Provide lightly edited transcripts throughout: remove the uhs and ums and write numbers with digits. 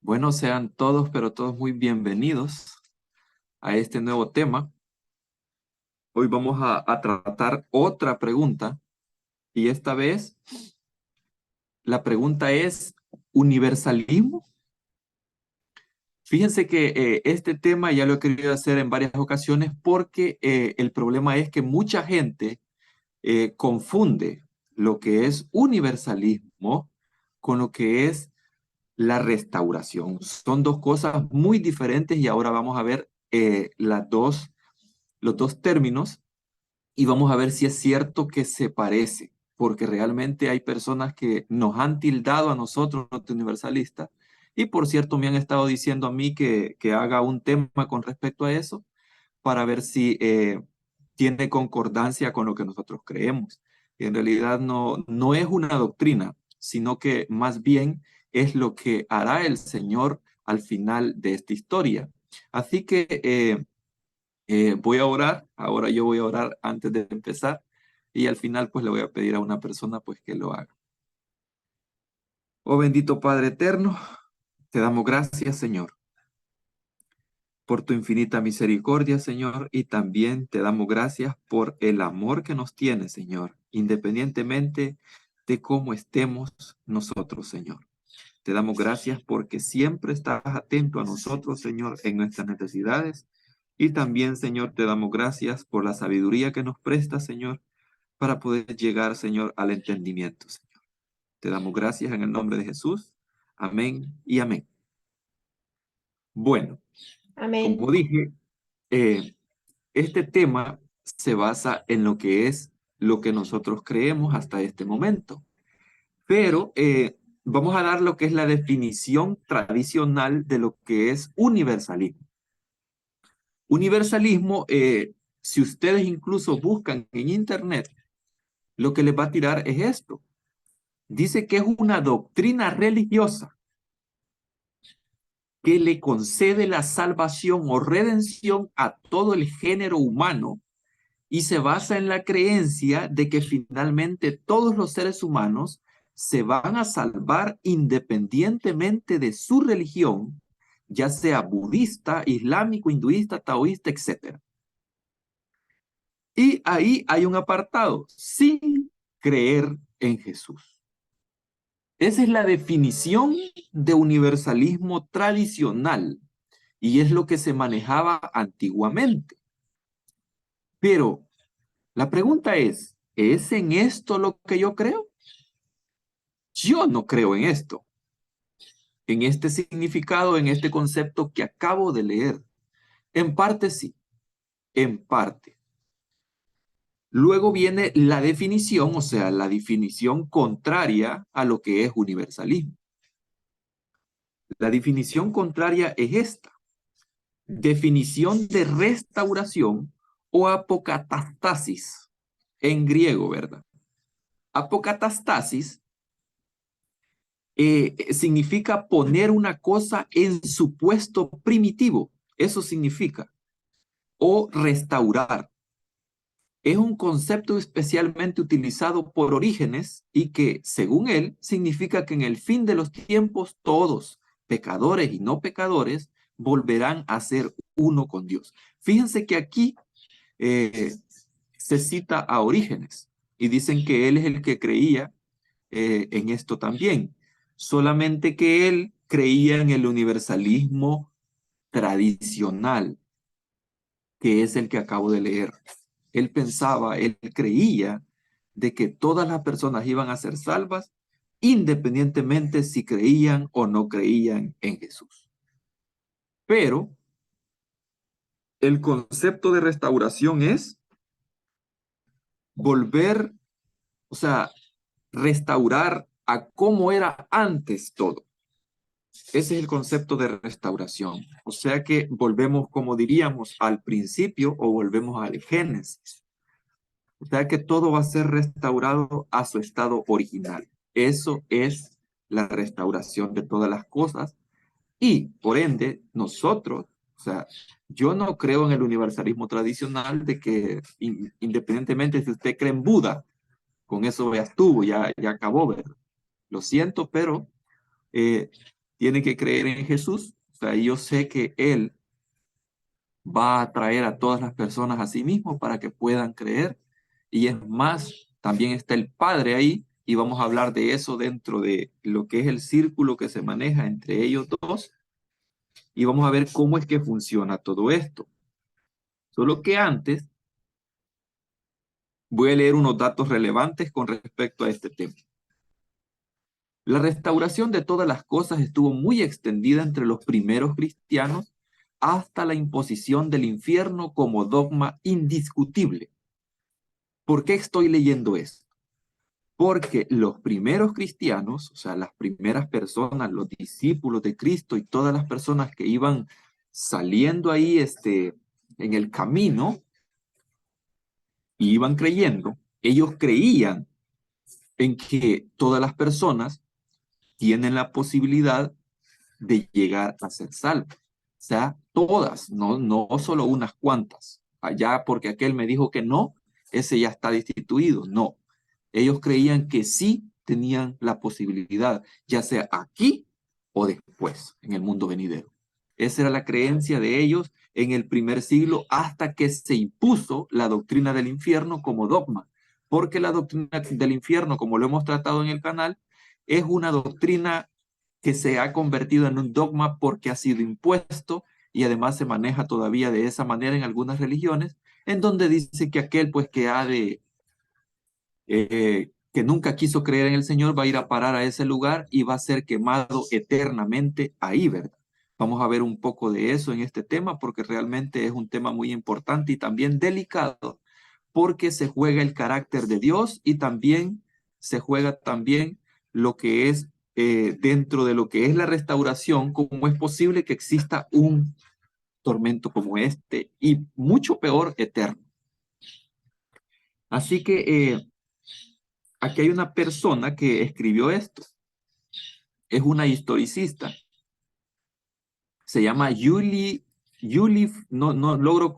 Bueno, sean todos, pero todos muy bienvenidos a este nuevo tema. Hoy vamos a tratar otra pregunta y esta vez la pregunta es ¿universalismo? Fíjense que este tema ya lo he querido hacer en varias ocasiones porque el problema es que mucha gente confunde lo que es universalismo con lo que es la restauración. Son dos cosas muy diferentes y ahora vamos a ver los dos términos y vamos a ver si es cierto que se parece, porque realmente hay personas que nos han tildado a nosotros, los universalistas, y por cierto me han estado diciendo a mí que haga un tema con respecto a eso para ver si tiene concordancia con lo que nosotros creemos. Y en realidad no es una doctrina, sino que más bien es lo que hará el Señor al final de esta historia. Así que voy a orar, ahora yo voy a orar antes de empezar y al final pues le voy a pedir a una persona pues que lo haga. Oh bendito Padre eterno, te damos gracias Señor por tu infinita misericordia Señor y también te damos gracias por el amor que nos tiene Señor, independientemente de cómo estemos nosotros Señor. Te damos gracias porque siempre estás atento a nosotros, Señor, en nuestras necesidades. Y también, Señor, te damos gracias por la sabiduría que nos presta, Señor, para poder llegar, Señor, al entendimiento, Señor. Te damos gracias en el nombre de Jesús. Amén y amén. Bueno, Amén. como dije, eh, este tema se basa en lo que es lo que nosotros creemos hasta este momento. Pero vamos a dar lo que es la definición tradicional de lo que es universalismo. Universalismo, si ustedes incluso buscan en internet, lo que les va a tirar es esto. Dice que es una doctrina religiosa que le concede la salvación o redención a todo el género humano y se basa en la creencia de que finalmente todos los seres humanos se van a salvar independientemente de su religión, ya sea budista, islámico, hinduista, taoísta, etc. Y ahí hay un apartado, sin creer en Jesús. Esa es la definición de universalismo tradicional y es lo que se manejaba antiguamente. Pero la pregunta ¿es en esto lo que yo creo? Yo no creo en esto, en este significado, en este concepto que acabo de leer. En parte sí, en parte. Luego viene la definición, o sea, la definición contraria a lo que es universalismo. La definición contraria es esta. Definición de restauración o apocatastasis en griego, ¿verdad? Apocatastasis significa poner una cosa en su puesto primitivo. Eso significa. O restaurar. Es un concepto especialmente utilizado por Orígenes y que, según él, significa que en el fin de los tiempos todos, pecadores y no pecadores, volverán a ser uno con Dios. Fíjense que aquí eh, se cita a Orígenes y dicen que él es el que creía en esto también, solamente que él creía en el universalismo tradicional, que es el que acabo de leer. Él pensaba, él creía de que todas las personas iban a ser salvas independientemente si creían o no creían en Jesús. Pero el concepto de restauración es volver, o sea, restaurar a cómo era antes todo. Ese es el concepto de restauración. O sea que volvemos, como diríamos, al principio o volvemos al Génesis. O sea que todo va a ser restaurado a su estado original. Eso es la restauración de todas las cosas. Y por ende, nosotros, o sea, yo no creo en el universalismo tradicional de que independientemente si usted cree en Buda, con eso ya estuvo, ya acabó, ¿verdad? Lo siento, pero tiene que creer en Jesús. O sea, yo sé que Él va a atraer a todas las personas a sí mismo para que puedan creer. Y es más, también está el Padre ahí, y vamos a hablar de eso dentro de lo que es el círculo que se maneja entre ellos dos, y vamos a ver cómo es que funciona todo esto. Solo que antes voy a leer unos datos relevantes con respecto a este tema. La restauración de todas las cosas estuvo muy extendida entre los primeros cristianos hasta la imposición del infierno como dogma indiscutible. ¿Por qué estoy leyendo esto? Porque los primeros cristianos, o sea, las primeras personas, los discípulos de Cristo y todas las personas que iban saliendo ahí en el camino y iban creyendo, ellos creían en que todas las personas tienen la posibilidad de llegar a ser salvos. O sea, todas, no solo unas cuantas. Allá porque aquel me dijo que no, ese ya está destituido. No, ellos creían que sí tenían la posibilidad, ya sea aquí o después, en el mundo venidero. Esa era la creencia de ellos en el primer siglo hasta que se impuso la doctrina del infierno como dogma. Porque la doctrina del infierno, como lo hemos tratado en el canal, es una doctrina que se ha convertido en un dogma porque ha sido impuesto y además se maneja todavía de esa manera en algunas religiones, en donde dice que aquel pues que nunca quiso creer en el Señor va a ir a parar a ese lugar y va a ser quemado eternamente ahí, ¿verdad? Vamos a ver un poco de eso en este tema porque realmente es un tema muy importante y también delicado porque se juega el carácter de Dios y también se juega también lo que es dentro de lo que es la restauración, cómo es posible que exista un tormento como este y mucho peor eterno. Así que aquí hay una persona que escribió esto, es una historicista, se llama Julie, no logro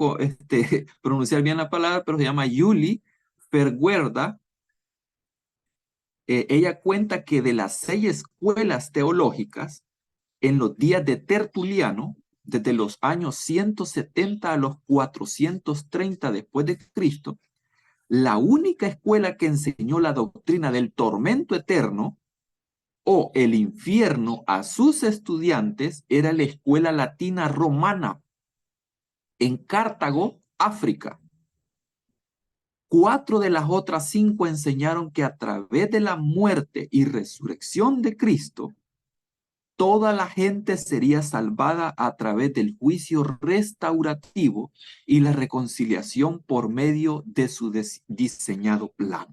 pronunciar bien la palabra, pero se llama Julie Verguerda. Ella cuenta que de las 6 escuelas teológicas, en los días de Tertuliano, desde los años 170 a los 430 después de Cristo, la única escuela que enseñó la doctrina del tormento eterno o el infierno a sus estudiantes era la escuela latina romana en Cartago, África. 4 de las otras 5 enseñaron que a través de la muerte y resurrección de Cristo, toda la gente sería salvada a través del juicio restaurativo y la reconciliación por medio de su diseñado plan.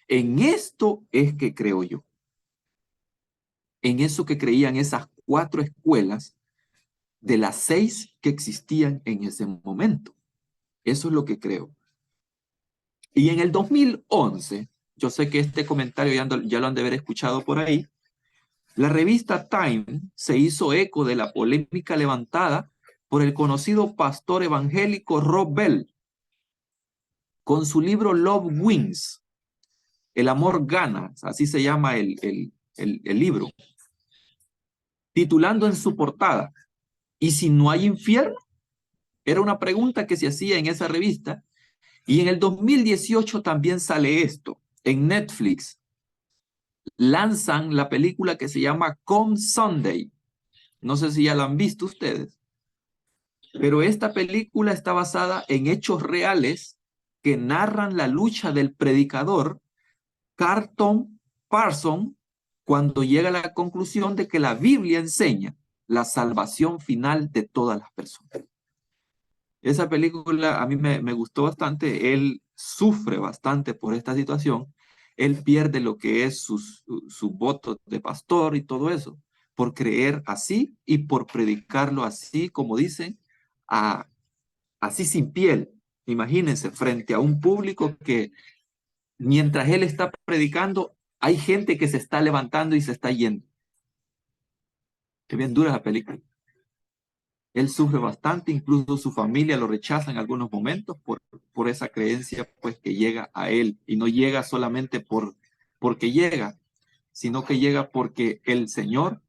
En esto es que creo yo. En eso que creían esas 4 escuelas de las 6 que existían en ese momento. Eso es lo que creo. Y en el 2011, yo sé que este comentario ya lo han de haber escuchado por ahí, la revista Time se hizo eco de la polémica levantada por el conocido pastor evangélico Rob Bell con su libro Love Wins, El amor gana, así se llama el libro, titulando en su portada, ¿y si no hay infierno? Era una pregunta que se hacía en esa revista. Y en el 2018 también sale esto. En Netflix lanzan la película que se llama Come Sunday. No sé si ya la han visto ustedes. Pero esta película está basada en hechos reales que narran la lucha del predicador Carlton Parson cuando llega a la conclusión de que la Biblia enseña la salvación final de todas las personas. Esa película a mí me gustó bastante. Él sufre bastante por esta situación. Él pierde lo que es su voto de pastor y todo eso por creer así y por predicarlo así, como dicen, a, así sin piel. Imagínense, frente a un público que mientras él está predicando, hay gente que se está levantando y se está yendo. Es bien dura la película. Él sufre bastante, incluso su familia lo rechaza en algunos momentos por esa creencia pues que llega a él y no llega solamente porque llega, sino que llega porque el Señor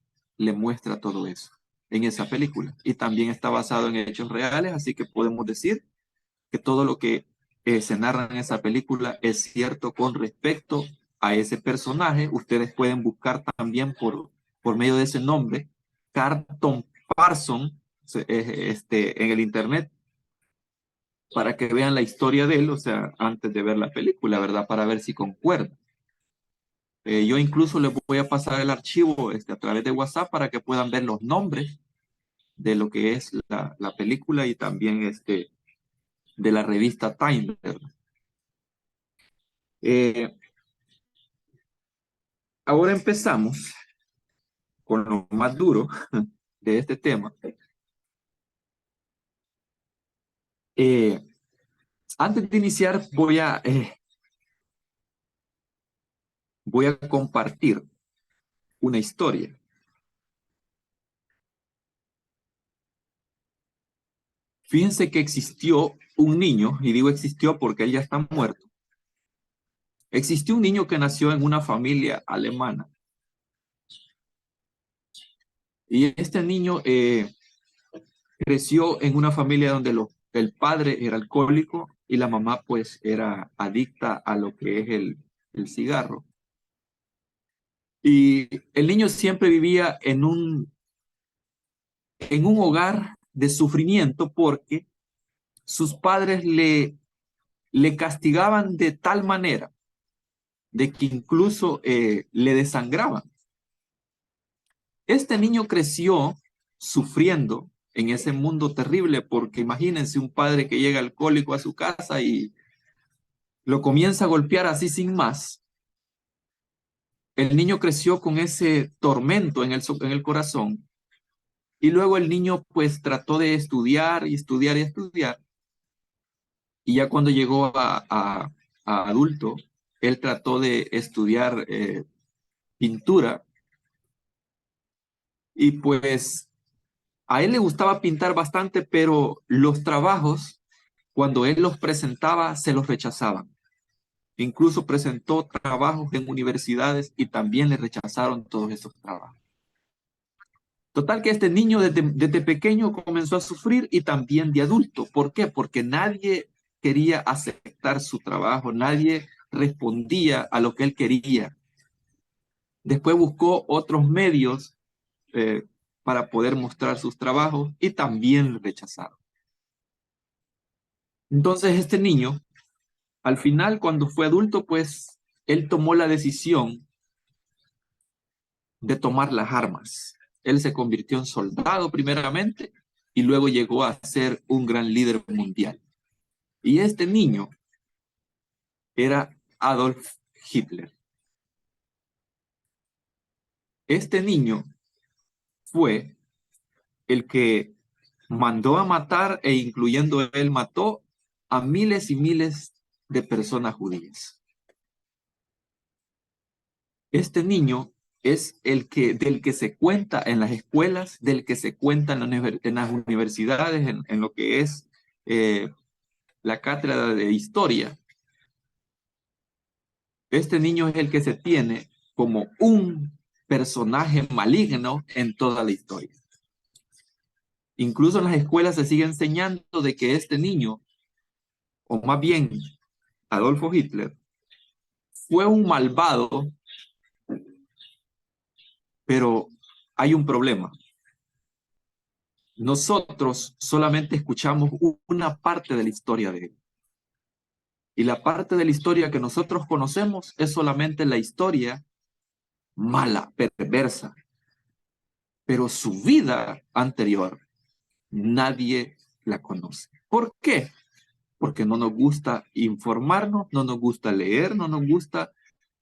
le muestra todo eso en esa película. Y también está basado en hechos reales, así que podemos decir que todo lo que se narra en esa película es cierto con respecto a ese personaje. Ustedes pueden buscar también por medio de ese nombre, Carlton Parson, en el internet, para que vean la historia de él, o sea, antes de ver la película, ¿verdad? Para ver si concuerda. Yo incluso les voy a pasar el archivo a través de WhatsApp para que puedan ver los nombres de lo que es la película y también de la revista Time, ¿verdad? Eh, Ahora empezamos con lo más duro de este tema. Eh, Antes de iniciar, voy a compartir una historia. Fíjense que existió un niño, y digo existió porque él ya está muerto. Existió un niño que nació en una familia alemana. Y este niño creció en una familia donde el padre era alcohólico y la mamá pues era adicta a lo que es el cigarro. Y el niño siempre vivía en un hogar de sufrimiento porque sus padres le castigaban de tal manera de que incluso le desangraban. Este niño creció sufriendo en ese mundo terrible porque imagínense un padre que llega alcohólico a su casa y lo comienza a golpear así sin más. El niño creció con ese tormento en el corazón y luego el niño pues trató de estudiar y estudiar y estudiar. Y ya cuando llegó a adulto, él trató de estudiar pintura y pues a él le gustaba pintar bastante, pero los trabajos, cuando él los presentaba, se los rechazaban. Incluso presentó trabajos en universidades y también le rechazaron todos esos trabajos. Total que este niño desde pequeño comenzó a sufrir y también de adulto. ¿Por qué? Porque nadie quería aceptar su trabajo, nadie respondía a lo que él quería. Después buscó otros medios eh, para poder mostrar sus trabajos y también lo rechazaron. Entonces este niño, al final, cuando fue adulto, pues él tomó la decisión de tomar las armas. Él se convirtió en soldado primeramente y luego llegó a ser un gran líder mundial. Y este niño era Adolf Hitler. Este niño fue el que mandó a matar e incluyendo él mató a miles y miles de personas judías. Este niño es del que se cuenta en las escuelas, del que se cuenta en las universidades, en lo que es eh, la cátedra de historia. Este niño es el que se tiene como un personaje maligno en toda la historia. Incluso en las escuelas se sigue enseñando de que este niño, o más bien Adolfo Hitler, fue un malvado, pero hay un problema. Nosotros solamente escuchamos una parte de la historia de él. Y la parte de la historia que nosotros conocemos es solamente la historia mala, perversa. Pero su vida anterior, nadie la conoce. ¿Por qué? Porque no nos gusta informarnos, no nos gusta leer, no nos gusta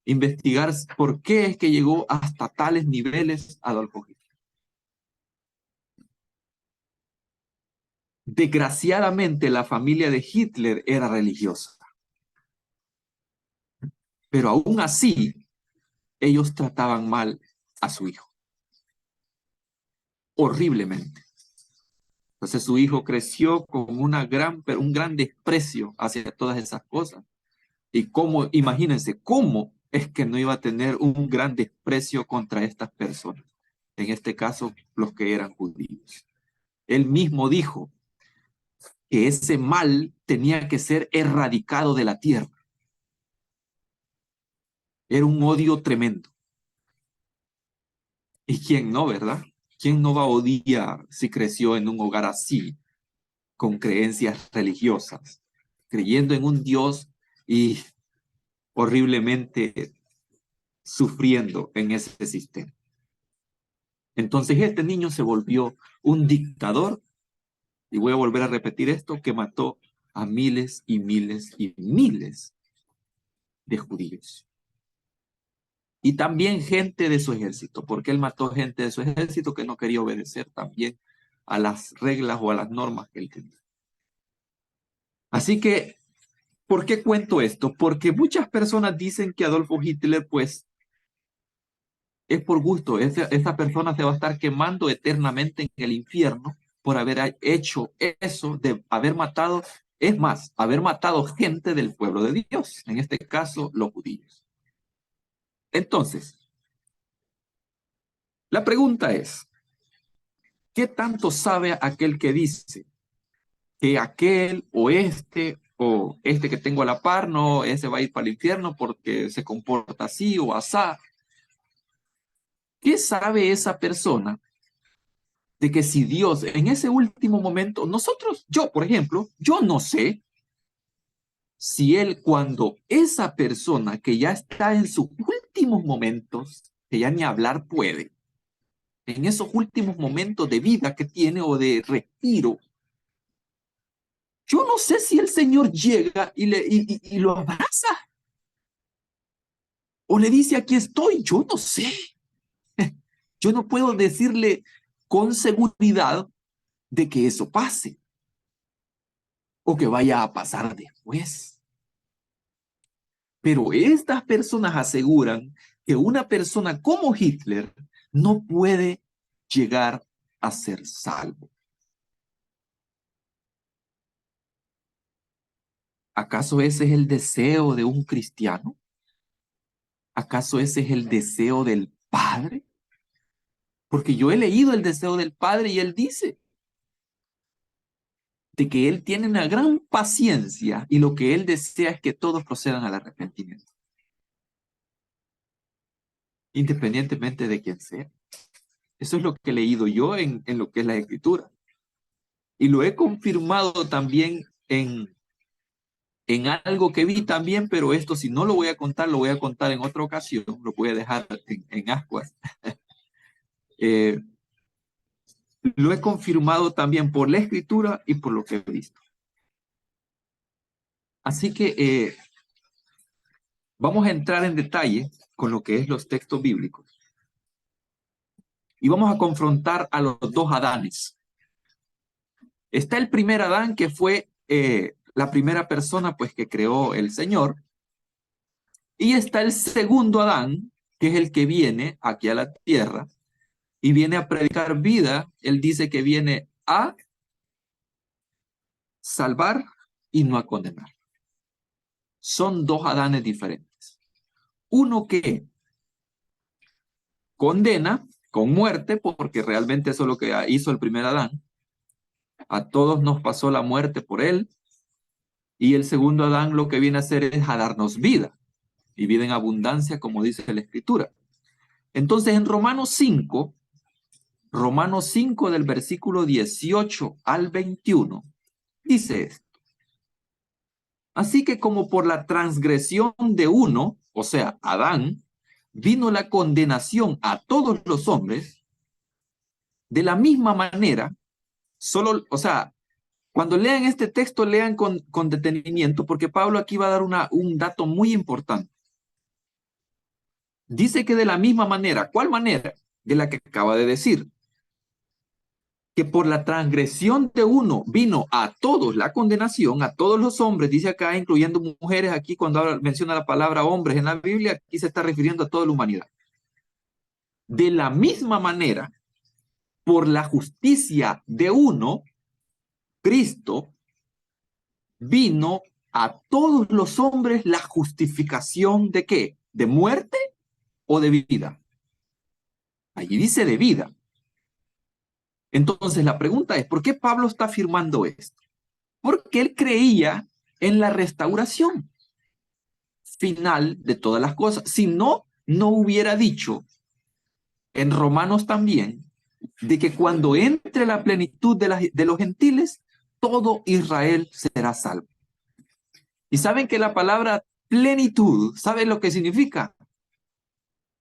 investigar por qué es que llegó hasta tales niveles Adolfo Hitler. Desgraciadamente, la familia de Hitler era religiosa, pero aún así, ellos trataban mal a su hijo, horriblemente. Entonces su hijo creció con un gran desprecio hacia todas esas cosas. Y cómo, imagínense, cómo es que no iba a tener un gran desprecio contra estas personas. en este caso los que eran judíos. Él mismo dijo que ese mal tenía que ser erradicado de la tierra. Era un odio tremendo. ¿Y quién no, verdad? ¿Quién no va a odiar si creció en un hogar así, con creencias religiosas, creyendo en un Dios y horriblemente sufriendo en ese sistema? Entonces este niño se volvió un dictador, y voy a volver a repetir esto, que mató a miles y miles y miles de judíos. Y también gente de su ejército, porque él mató gente de su ejército que no quería obedecer también a las reglas o a las normas que él tenía. Así que, ¿por qué cuento esto? Porque muchas personas dicen que Adolfo Hitler, pues, es por gusto. Esa persona se va a estar quemando eternamente en el infierno por haber hecho eso, de haber matado, es más, haber matado gente del pueblo de Dios, en este caso, los judíos. Entonces, la pregunta es, ¿qué tanto sabe aquel que dice que aquel o este que tengo a la par, no, ese va a ir para el infierno porque se comporta así o asá? ¿Qué sabe esa persona de que si Dios en ese último momento, yo por ejemplo, yo no sé si él cuando esa persona que ya está en sus últimos momentos, que ya ni hablar puede, en esos últimos momentos de vida que tiene o de respiro, yo no sé si el Señor llega y lo abraza o le dice, aquí estoy. Yo no sé. Yo no puedo decirle con seguridad de que eso pase o que vaya a pasar después. Pero estas personas aseguran que una persona como Hitler no puede llegar a ser salvo. ¿Acaso ese es el deseo de un cristiano? ¿Acaso ese es el deseo del Padre? Porque yo he leído el deseo del Padre y él dice de que él tiene una gran paciencia y lo que él desea es que todos procedan al arrepentimiento, independientemente de quién sea. Eso es lo que he leído yo en lo que es la Escritura. Y lo he confirmado también en algo que vi también, pero esto si no lo voy a contar, lo voy a contar en otra ocasión, lo voy a dejar en ascuas. Eh, lo he confirmado también por la Escritura y por lo que he visto. Así que vamos a entrar en detalle con lo que es los textos bíblicos y vamos a confrontar a los dos Adanes. Está el primer Adán que fue la primera persona pues que creó el Señor, y está el segundo Adán que es el que viene aquí a la tierra y viene a predicar vida. Él dice que viene a salvar y no a condenar. Son dos Adanes diferentes. Uno que condena con muerte, porque realmente eso es lo que hizo el primer Adán. A todos nos pasó la muerte por él. Y el segundo Adán lo que viene a hacer es a darnos vida, y vida en abundancia, como dice la Escritura. Entonces en Romanos 5 del versículo 18 al 21, dice esto: así que como por la transgresión de uno, o sea, Adán, vino la condenación a todos los hombres, de la misma manera, o sea, cuando lean este texto, lean con detenimiento, porque Pablo aquí va a dar un dato muy importante. Dice que de la misma manera, ¿cuál manera? De la que acaba de decir, que por la transgresión de uno vino a todos la condenación, a todos los hombres, dice acá, incluyendo mujeres. Aquí cuando menciona la palabra hombres en la Biblia, aquí se está refiriendo a toda la humanidad. De la misma manera, por la justicia de uno, Cristo, vino a todos los hombres la justificación ¿de qué? ¿De muerte o de vida? Allí dice de vida. Entonces la pregunta es, ¿por qué Pablo está afirmando esto? Porque él creía en la restauración final de todas las cosas. Si no, no hubiera dicho en Romanos también de que cuando entre la plenitud de los gentiles, todo Israel será salvo. Y saben que la palabra plenitud, ¿saben lo que significa?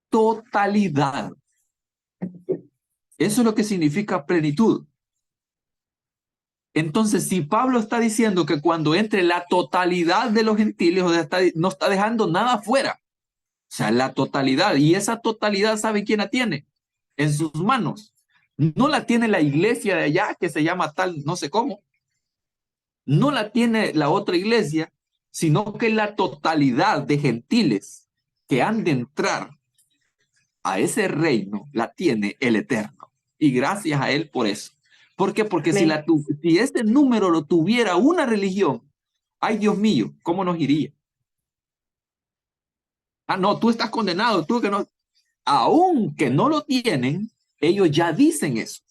Totalidad. Eso es lo que significa plenitud. Entonces, si Pablo está diciendo que cuando entre la totalidad de los gentiles, o sea, no está dejando nada fuera, o sea, la totalidad, y esa totalidad, ¿sabe quién la tiene? En sus manos. No la tiene la iglesia de allá, que se llama tal, no sé cómo, no la tiene la otra iglesia, sino que la totalidad de gentiles que han de entrar a ese reino la tiene el Eterno. Y gracias a él por eso. ¿Por qué? Porque si, Amén. si ese número lo tuviera una religión, ay Dios mío, ¿cómo nos iría? Ah, no, tú estás condenado, tú que no. Aunque no lo tienen, ellos ya dicen eso.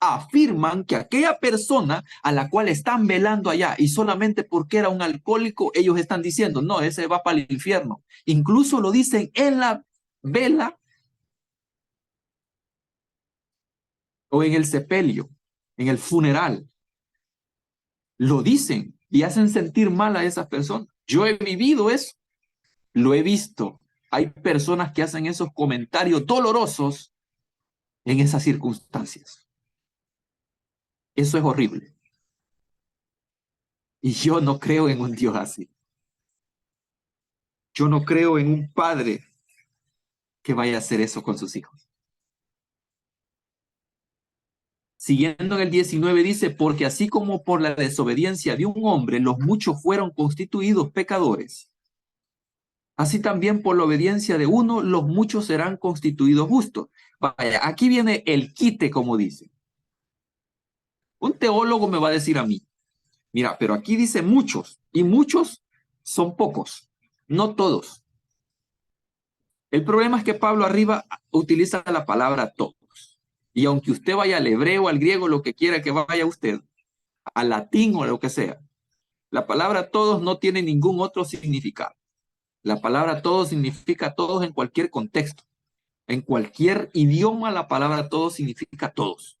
Afirman que aquella persona a la cual están velando allá y solamente porque era un alcohólico, ellos están diciendo, no, ese va para el infierno. Incluso lo dicen en la vela o en el sepelio, en el funeral. Lo dicen y hacen sentir mal a esas personas. Yo he vivido eso, lo he visto. Hay personas que hacen esos comentarios dolorosos en esas circunstancias. Eso es horrible. Y yo no creo en un Dios así. Yo no creo en un padre que vaya a hacer eso con sus hijos. Siguiendo en el 19 dice, porque así como por la desobediencia de un hombre los muchos fueron constituidos pecadores, así también por la obediencia de uno los muchos serán constituidos justos. Vaya, aquí viene el quite, como dice. Un teólogo me va a decir a mí, mira, pero aquí dice muchos, y muchos son pocos, no todos. El problema es que Pablo arriba utiliza la palabra todos. Y aunque usted vaya al hebreo, al griego, lo que quiera que vaya usted, al latín o lo que sea, la palabra todos no tiene ningún otro significado. La palabra todos significa todos en cualquier contexto. En cualquier idioma la palabra todos significa todos.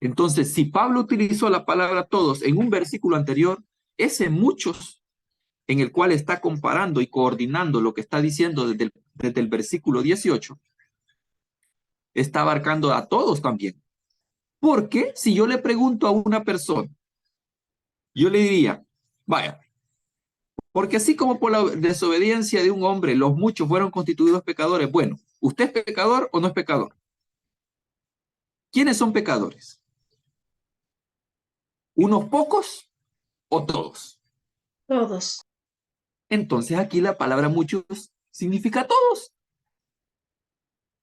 Entonces, si Pablo utilizó la palabra todos en un versículo anterior, ese muchos en el cual está comparando y coordinando lo que está diciendo desde el versículo 18, está abarcando a todos también. Porque si yo le pregunto a una persona, yo le diría, vaya, porque así como por la desobediencia de un hombre los muchos fueron constituidos pecadores, bueno, ¿usted es pecador o no es pecador? ¿Quiénes son pecadores? ¿Unos pocos o todos? Todos. Entonces aquí la palabra muchos significa todos.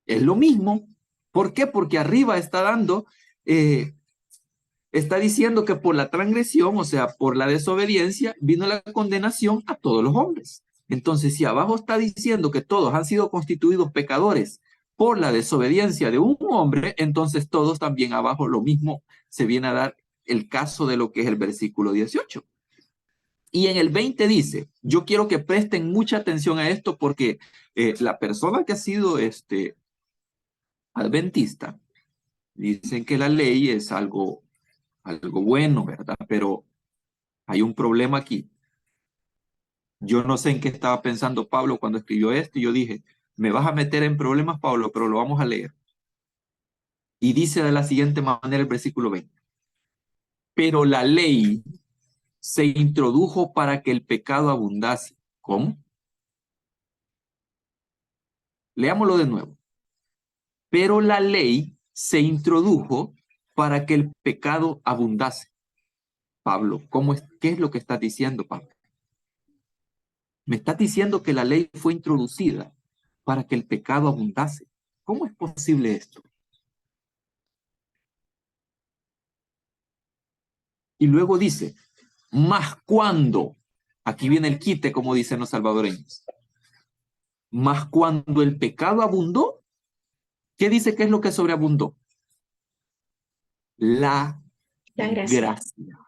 Es lo mismo. ¿Por qué? Porque arriba está dando, está diciendo que por la transgresión, o sea, por la desobediencia, vino la condenación a todos los hombres. Entonces, si abajo está diciendo que todos han sido constituidos pecadores por la desobediencia de un hombre, entonces todos también abajo lo mismo se viene a dar el caso de lo que es el versículo 18. Y en el 20 dice, yo quiero que presten mucha atención a esto porque la persona que ha sido adventista, dicen que la ley es algo bueno, ¿verdad? Pero hay un problema aquí. Yo no sé en qué estaba pensando Pablo cuando escribió esto y yo dije, me vas a meter en problemas, Pablo, pero lo vamos a leer. Y dice de la siguiente manera el versículo 20. Pero la ley se introdujo para que el pecado abundase. ¿Cómo? Leámoslo de nuevo. Pero la ley se introdujo para que el pecado abundase. Pablo, ¿qué es lo que estás diciendo, Pablo? Me estás diciendo que la ley fue introducida para que el pecado abundase. ¿Cómo es posible esto? Y luego dice, más cuando, aquí viene el quite, como dicen los salvadoreños, más cuando el pecado abundó, ¿qué dice que es lo que sobreabundó? La La gracia. gracia.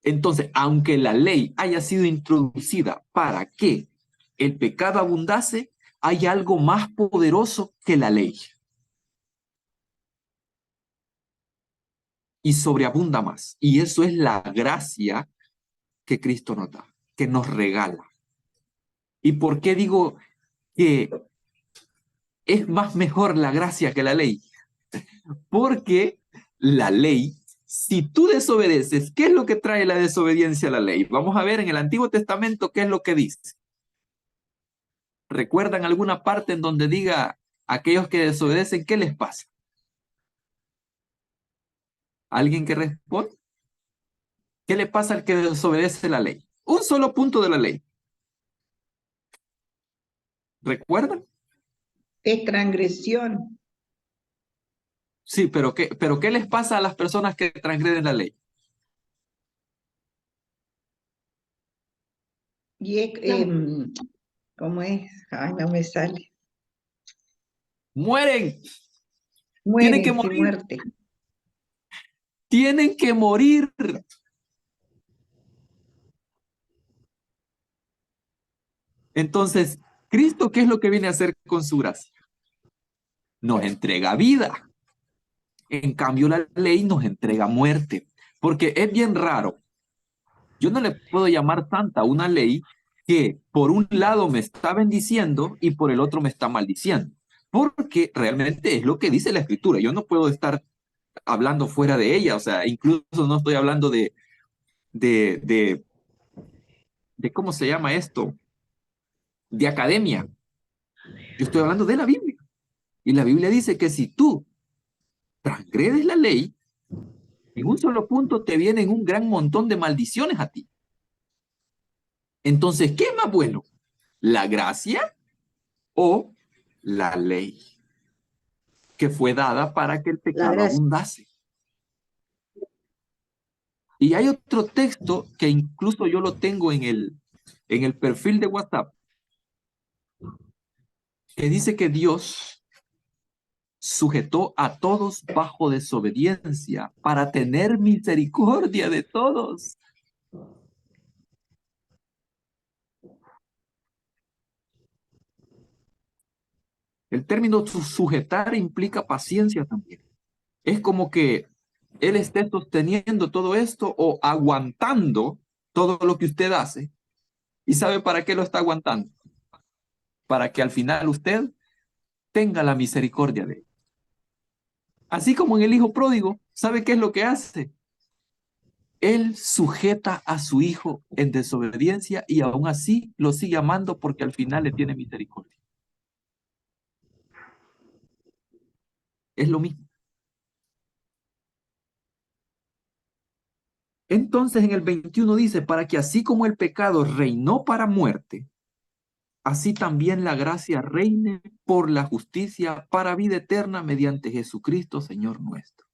Entonces, aunque la ley haya sido introducida para que el pecado abundase, hay algo más poderoso que la ley. Y sobreabunda más. Y eso es la gracia que Cristo nos da, que nos regala. ¿Y por qué digo que es más mejor la gracia que la ley? Porque la ley, si tú desobedeces, ¿qué es lo que trae la desobediencia a la ley? Vamos a ver en el Antiguo Testamento qué es lo que dice. ¿Recuerdan alguna parte en donde diga aquellos que desobedecen, qué les pasa? ¿Alguien que responde? ¿Qué le pasa al que desobedece la ley? Un solo punto de la ley. ¿Recuerdan? Es transgresión. Sí, pero ¿qué les pasa a las personas que transgreden la ley? Y es, ¿cómo es? Ay, no me sale. Mueren, tienen que Mueren, sí, morir, muerte. tienen que morir. Entonces, ¿Cristo qué es lo que viene a hacer con su gracia? Nos entrega vida. En cambio, la ley nos entrega muerte. Porque es bien raro. Yo no le puedo llamar santa a una ley que por un lado me está bendiciendo y por el otro me está maldiciendo. Porque realmente es lo que dice la Escritura. Yo no puedo estar hablando fuera de ella. O sea, incluso no estoy hablando de, de, de ¿cómo se llama esto? De academia. Yo estoy hablando de la Biblia. Y la Biblia dice que si tú transgredes la ley, en un solo punto te vienen un gran montón de maldiciones a ti. Entonces, ¿qué es más bueno? ¿La gracia o la ley que fue dada para que el La pecado gracia. abundase? Y hay otro texto que incluso yo lo tengo en el perfil de WhatsApp, que dice que Dios sujetó a todos bajo desobediencia para tener misericordia de todos. El término sujetar implica paciencia también. Es como que Él esté sosteniendo todo esto o aguantando todo lo que usted hace. ¿Y sabe para qué lo está aguantando? Para que al final usted tenga la misericordia de Él. Así como en el hijo pródigo, ¿sabe qué es lo que hace? Él sujeta a su hijo en desobediencia y aún así lo sigue amando porque al final le tiene misericordia. Es lo mismo. Entonces en el 21 dice, para que así como el pecado reinó para muerte, así también la gracia reine por la justicia para vida eterna mediante Jesucristo, Señor nuestro.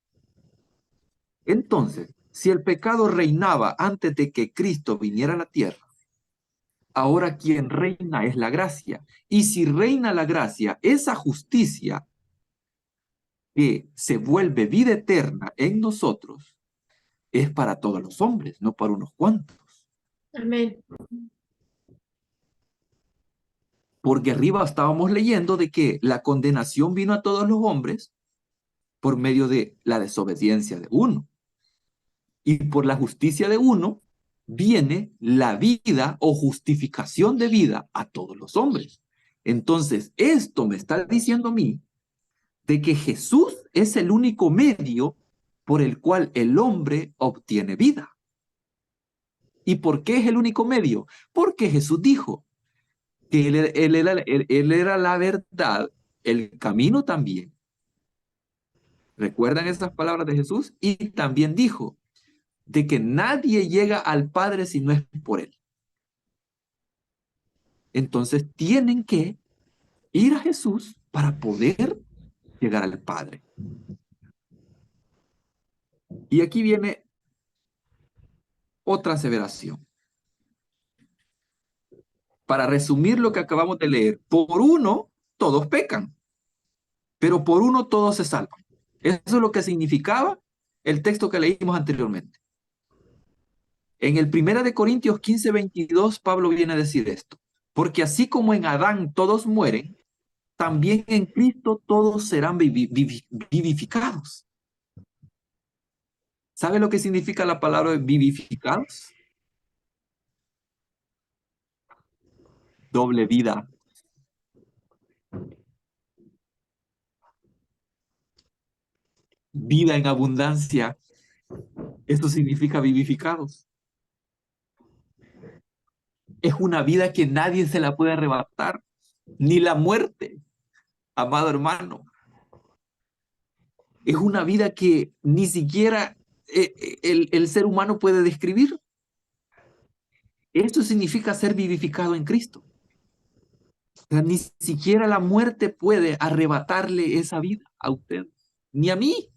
Entonces, si el pecado reinaba antes de que Cristo viniera a la tierra, ahora quien reina es la gracia. Y si reina la gracia, esa justicia que se vuelve vida eterna en nosotros es para todos los hombres, no para unos cuantos. Amén. Porque arriba estábamos leyendo de que la condenación vino a todos los hombres por medio de la desobediencia de uno. Y por la justicia de uno viene la vida o justificación de vida a todos los hombres. Entonces, esto me está diciendo a mí de que Jesús es el único medio por el cual el hombre obtiene vida. ¿Y por qué es el único medio? Porque Jesús dijo que él era la verdad, el camino también. ¿Recuerdan esas palabras de Jesús? Y también dijo de que nadie llega al Padre si no es por Él. Entonces tienen que ir a Jesús para poder llegar al Padre. Y aquí viene otra aseveración. Para resumir lo que acabamos de leer, por uno todos pecan, pero por uno todos se salvan. Eso es lo que significaba el texto que leímos anteriormente. En el 1 de Corintios 15:22, Pablo viene a decir esto. Porque así como en Adán todos mueren, también en Cristo todos serán vivificados. ¿Sabe lo que significa la palabra vivificados? Doble vida. Vida en abundancia. Eso significa vivificados. Es una vida que nadie se la puede arrebatar, ni la muerte, amado hermano. Es una vida que ni siquiera el ser humano puede describir. Esto significa ser vivificado en Cristo. O sea, ni siquiera la muerte puede arrebatarle esa vida a usted, ni a mí.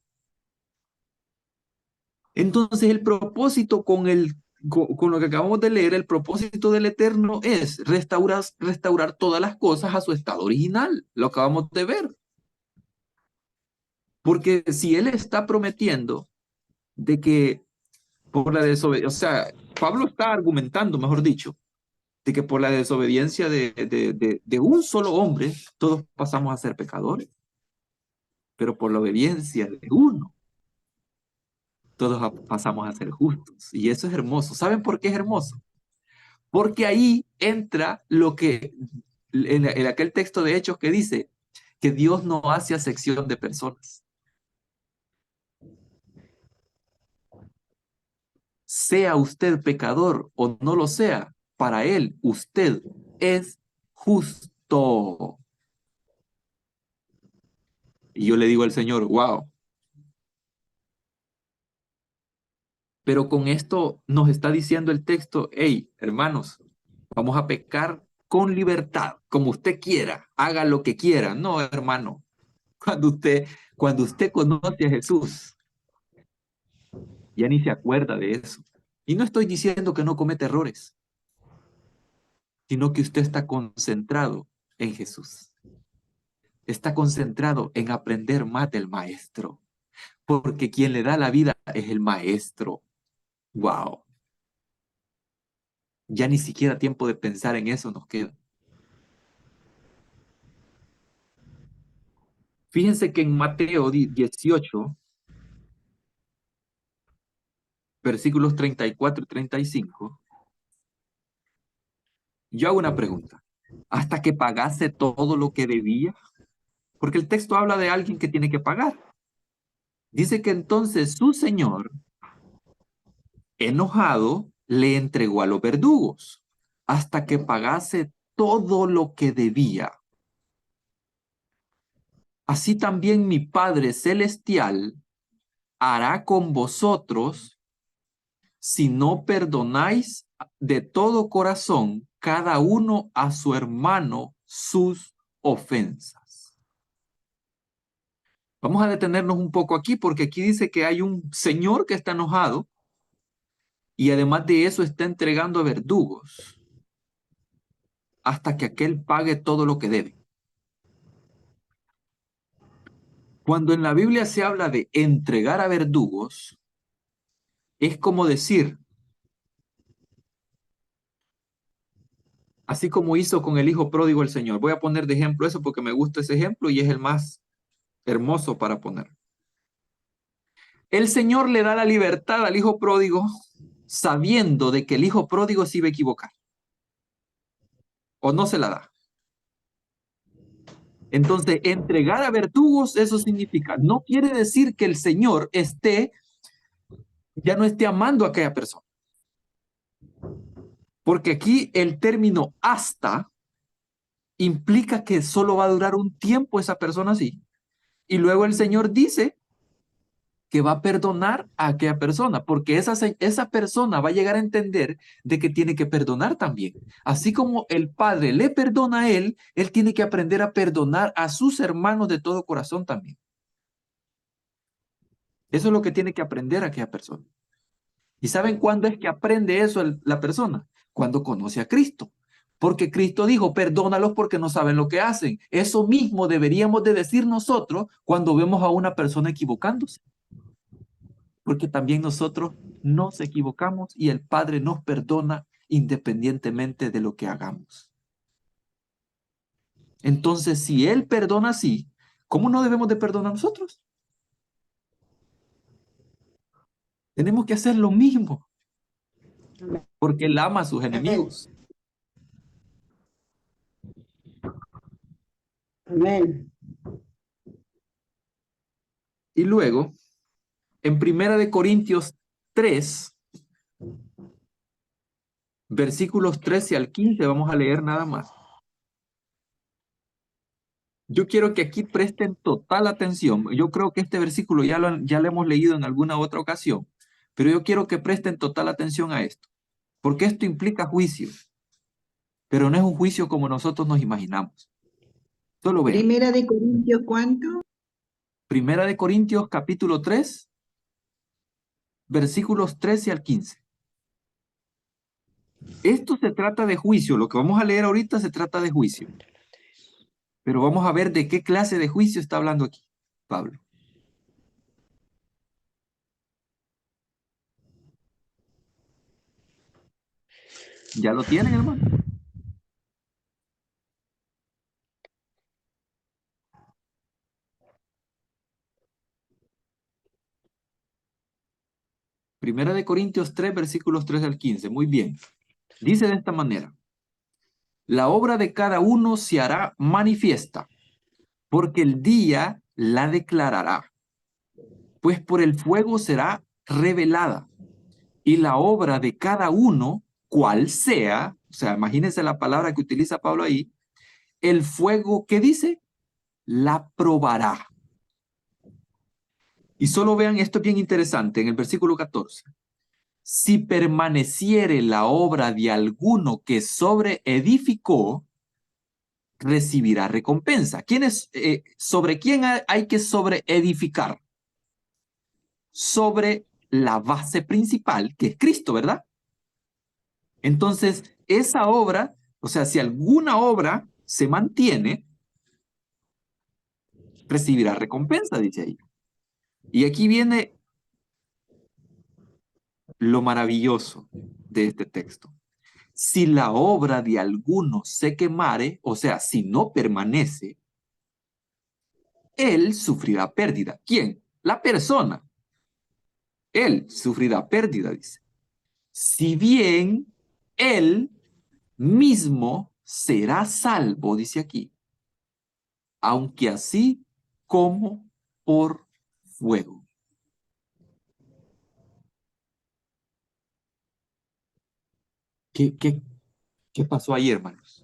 Entonces el propósito con lo que acabamos de leer, el propósito del Eterno es restaurar todas las cosas a su estado original. Lo acabamos de ver. Porque si Él está prometiendo de que por la desobediencia, o sea, Pablo está argumentando, mejor dicho, de que por la desobediencia de un solo hombre, todos pasamos a ser pecadores. Pero por la obediencia de uno, todos pasamos a ser justos. Y eso es hermoso. ¿Saben por qué es hermoso? Porque ahí entra lo que, en aquel texto de Hechos que dice que Dios no hace acepción de personas. Sea usted pecador o no lo sea, para Él usted es justo. Y yo le digo al Señor, wow. Pero con esto nos está diciendo el texto, hey, hermanos, vamos a pecar con libertad, como usted quiera, haga lo que quiera. No, hermano, cuando usted conoce a Jesús, ya ni se acuerda de eso. Y no estoy diciendo que no cometa errores, sino que usted está concentrado en Jesús. Está concentrado en aprender más del Maestro, porque quien le da la vida es el Maestro. Wow. Ya ni siquiera tiempo de pensar en eso nos queda. Fíjense que en Mateo 18, versículos 34 y 35, yo hago una pregunta. ¿Hasta que pagase todo lo que debía? Porque el texto habla de alguien que tiene que pagar. Dice que entonces su señor, enojado, le entregó a los verdugos hasta que pagase todo lo que debía. Así también mi Padre Celestial hará con vosotros si no perdonáis de todo corazón cada uno a su hermano sus ofensas. Vamos a detenernos un poco aquí porque aquí dice que hay un señor que está enojado y además de eso está entregando a verdugos hasta que aquel pague todo lo que debe. Cuando en la Biblia se habla de entregar a verdugos, es como decir, así como hizo con el hijo pródigo el Señor. Voy a poner de ejemplo eso porque me gusta ese ejemplo y es el más hermoso para poner. El Señor le da la libertad al hijo pródigo sabiendo de que el hijo pródigo se iba a equivocar. O no se la da. Entonces, entregar a verdugos, eso significa, no quiere decir que el Señor ya no esté amando a aquella persona. Porque aquí el término hasta implica que solo va a durar un tiempo esa persona así. Y luego el Señor dice que va a perdonar a aquella persona, porque esa persona va a llegar a entender de que tiene que perdonar también. Así como el Padre le perdona a él tiene que aprender a perdonar a sus hermanos de todo corazón también. Eso es lo que tiene que aprender aquella persona. ¿Y saben cuándo es que aprende eso la persona? Cuando conoce a Cristo. Porque Cristo dijo, perdónalos porque no saben lo que hacen. Eso mismo deberíamos de decir nosotros cuando vemos a una persona equivocándose. Porque también nosotros nos equivocamos y el Padre nos perdona independientemente de lo que hagamos. Entonces, si Él perdona así, ¿cómo no debemos de perdonar nosotros? Tenemos que hacer lo mismo, porque Él ama a sus enemigos. Amén. Y luego, en 1 Corintios 3, versículos 13 al 15, vamos a leer nada más. Yo quiero que aquí presten total atención. Yo creo que este versículo ya lo hemos leído en alguna otra ocasión, pero yo quiero que presten total atención a esto, porque esto implica juicio, pero no es un juicio como nosotros nos imaginamos. Solo vean. Primera de Corintios, ¿cuánto? 1 Corintios capítulo 3, versículos 13 al 15. Esto se trata de juicio. Lo que vamos a leer ahorita se trata de juicio. Pero vamos a ver de qué clase de juicio está hablando aquí Pablo. ¿Ya lo tienen, hermano? Primera de Corintios 3, versículos 13 al 15. Muy bien. Dice de esta manera: la obra de cada uno se hará manifiesta, porque el día la declarará, pues por el fuego será revelada, y la obra de cada uno, cual sea, o sea, imagínense la palabra que utiliza Pablo ahí, el fuego, ¿qué dice? La probará. Y solo vean, esto es bien interesante, en el versículo 14. Si permaneciere la obra de alguno que sobreedificó, recibirá recompensa. ¿Sobre quién hay que sobreedificar? Sobre la base principal, que es Cristo, ¿verdad? Entonces, esa obra, o sea, si alguna obra se mantiene, recibirá recompensa, dice ahí. Y aquí viene lo maravilloso de este texto. Si la obra de alguno se quemare, o sea, si no permanece, él sufrirá pérdida. ¿Quién? La persona. Él sufrirá pérdida, dice. Si bien él mismo será salvo, dice aquí, aunque así como por fuego. ¿Qué pasó ahí, hermanos?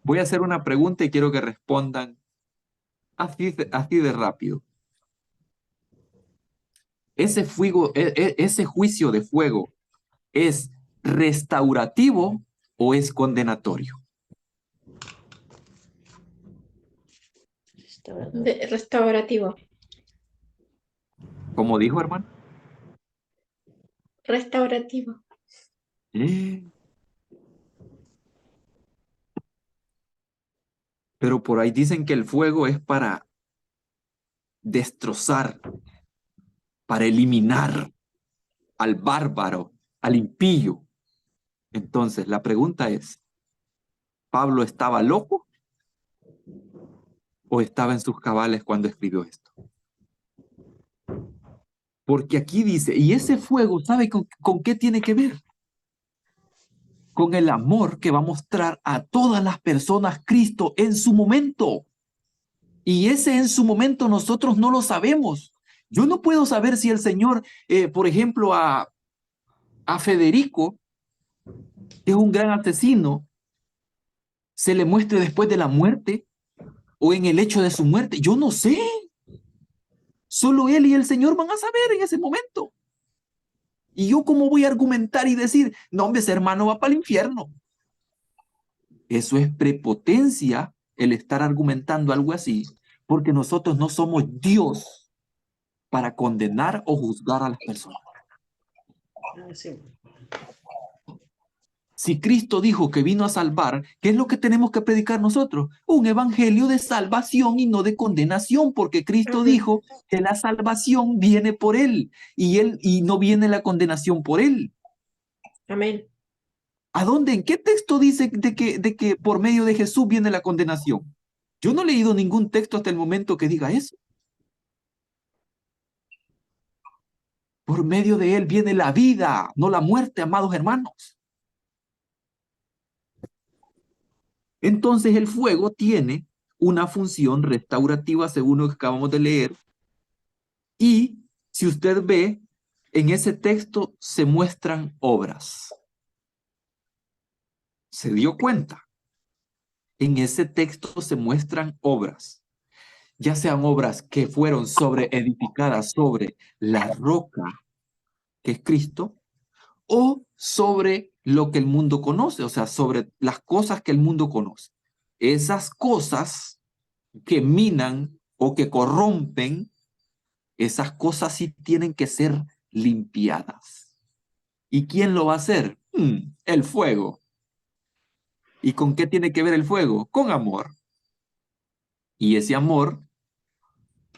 Voy a hacer una pregunta y quiero que respondan así de rápido. ¿Ese fuego, ese juicio de fuego es restaurativo o es condenatorio? Restaurativo. Como dijo, hermano. Restaurativo. Pero por ahí dicen que el fuego es para destrozar, para eliminar al bárbaro, al impío. Entonces, la pregunta es, ¿Pablo estaba loco o estaba en sus cabales cuando escribió esto? Porque aquí dice, y ese fuego, ¿sabe con qué tiene que ver? Con el amor que va a mostrar a todas las personas Cristo en su momento. Y ese en su momento nosotros no lo sabemos. Yo no puedo saber si el Señor, por ejemplo, a Federico, que es un gran asesino, se le muestre después de la muerte o en el hecho de su muerte. Yo no sé. Solo él y el Señor van a saber en ese momento. ¿Y yo cómo voy a argumentar y decir, no, hombre, ese hermano va para el infierno? Eso es prepotencia, el estar argumentando algo así, porque nosotros no somos Dios para condenar o juzgar a las personas. Sí. Si Cristo dijo que vino a salvar, ¿qué es lo que tenemos que predicar nosotros? Un evangelio de salvación y no de condenación, porque Cristo Amén. dijo que la salvación viene por él y no viene la condenación por él. Amén. ¿A dónde? ¿En qué texto dice de que por medio de Jesús viene la condenación? Yo no he leído ningún texto hasta el momento que diga eso. Por medio de él viene la vida, no la muerte, amados hermanos. Entonces el fuego tiene una función restaurativa según lo que acabamos de leer. Y si usted ve, en ese texto se muestran obras. ¿Se dio cuenta? En ese texto se muestran obras, ya sean obras que fueron edificadas sobre la roca, que es Cristo, o sobre lo que el mundo conoce, o sea, sobre las cosas que el mundo conoce. Esas cosas que minan o que corrompen, esas cosas sí tienen que ser limpiadas. ¿Y quién lo va a hacer? El fuego. ¿Y con qué tiene que ver el fuego? Con amor. Y ese amor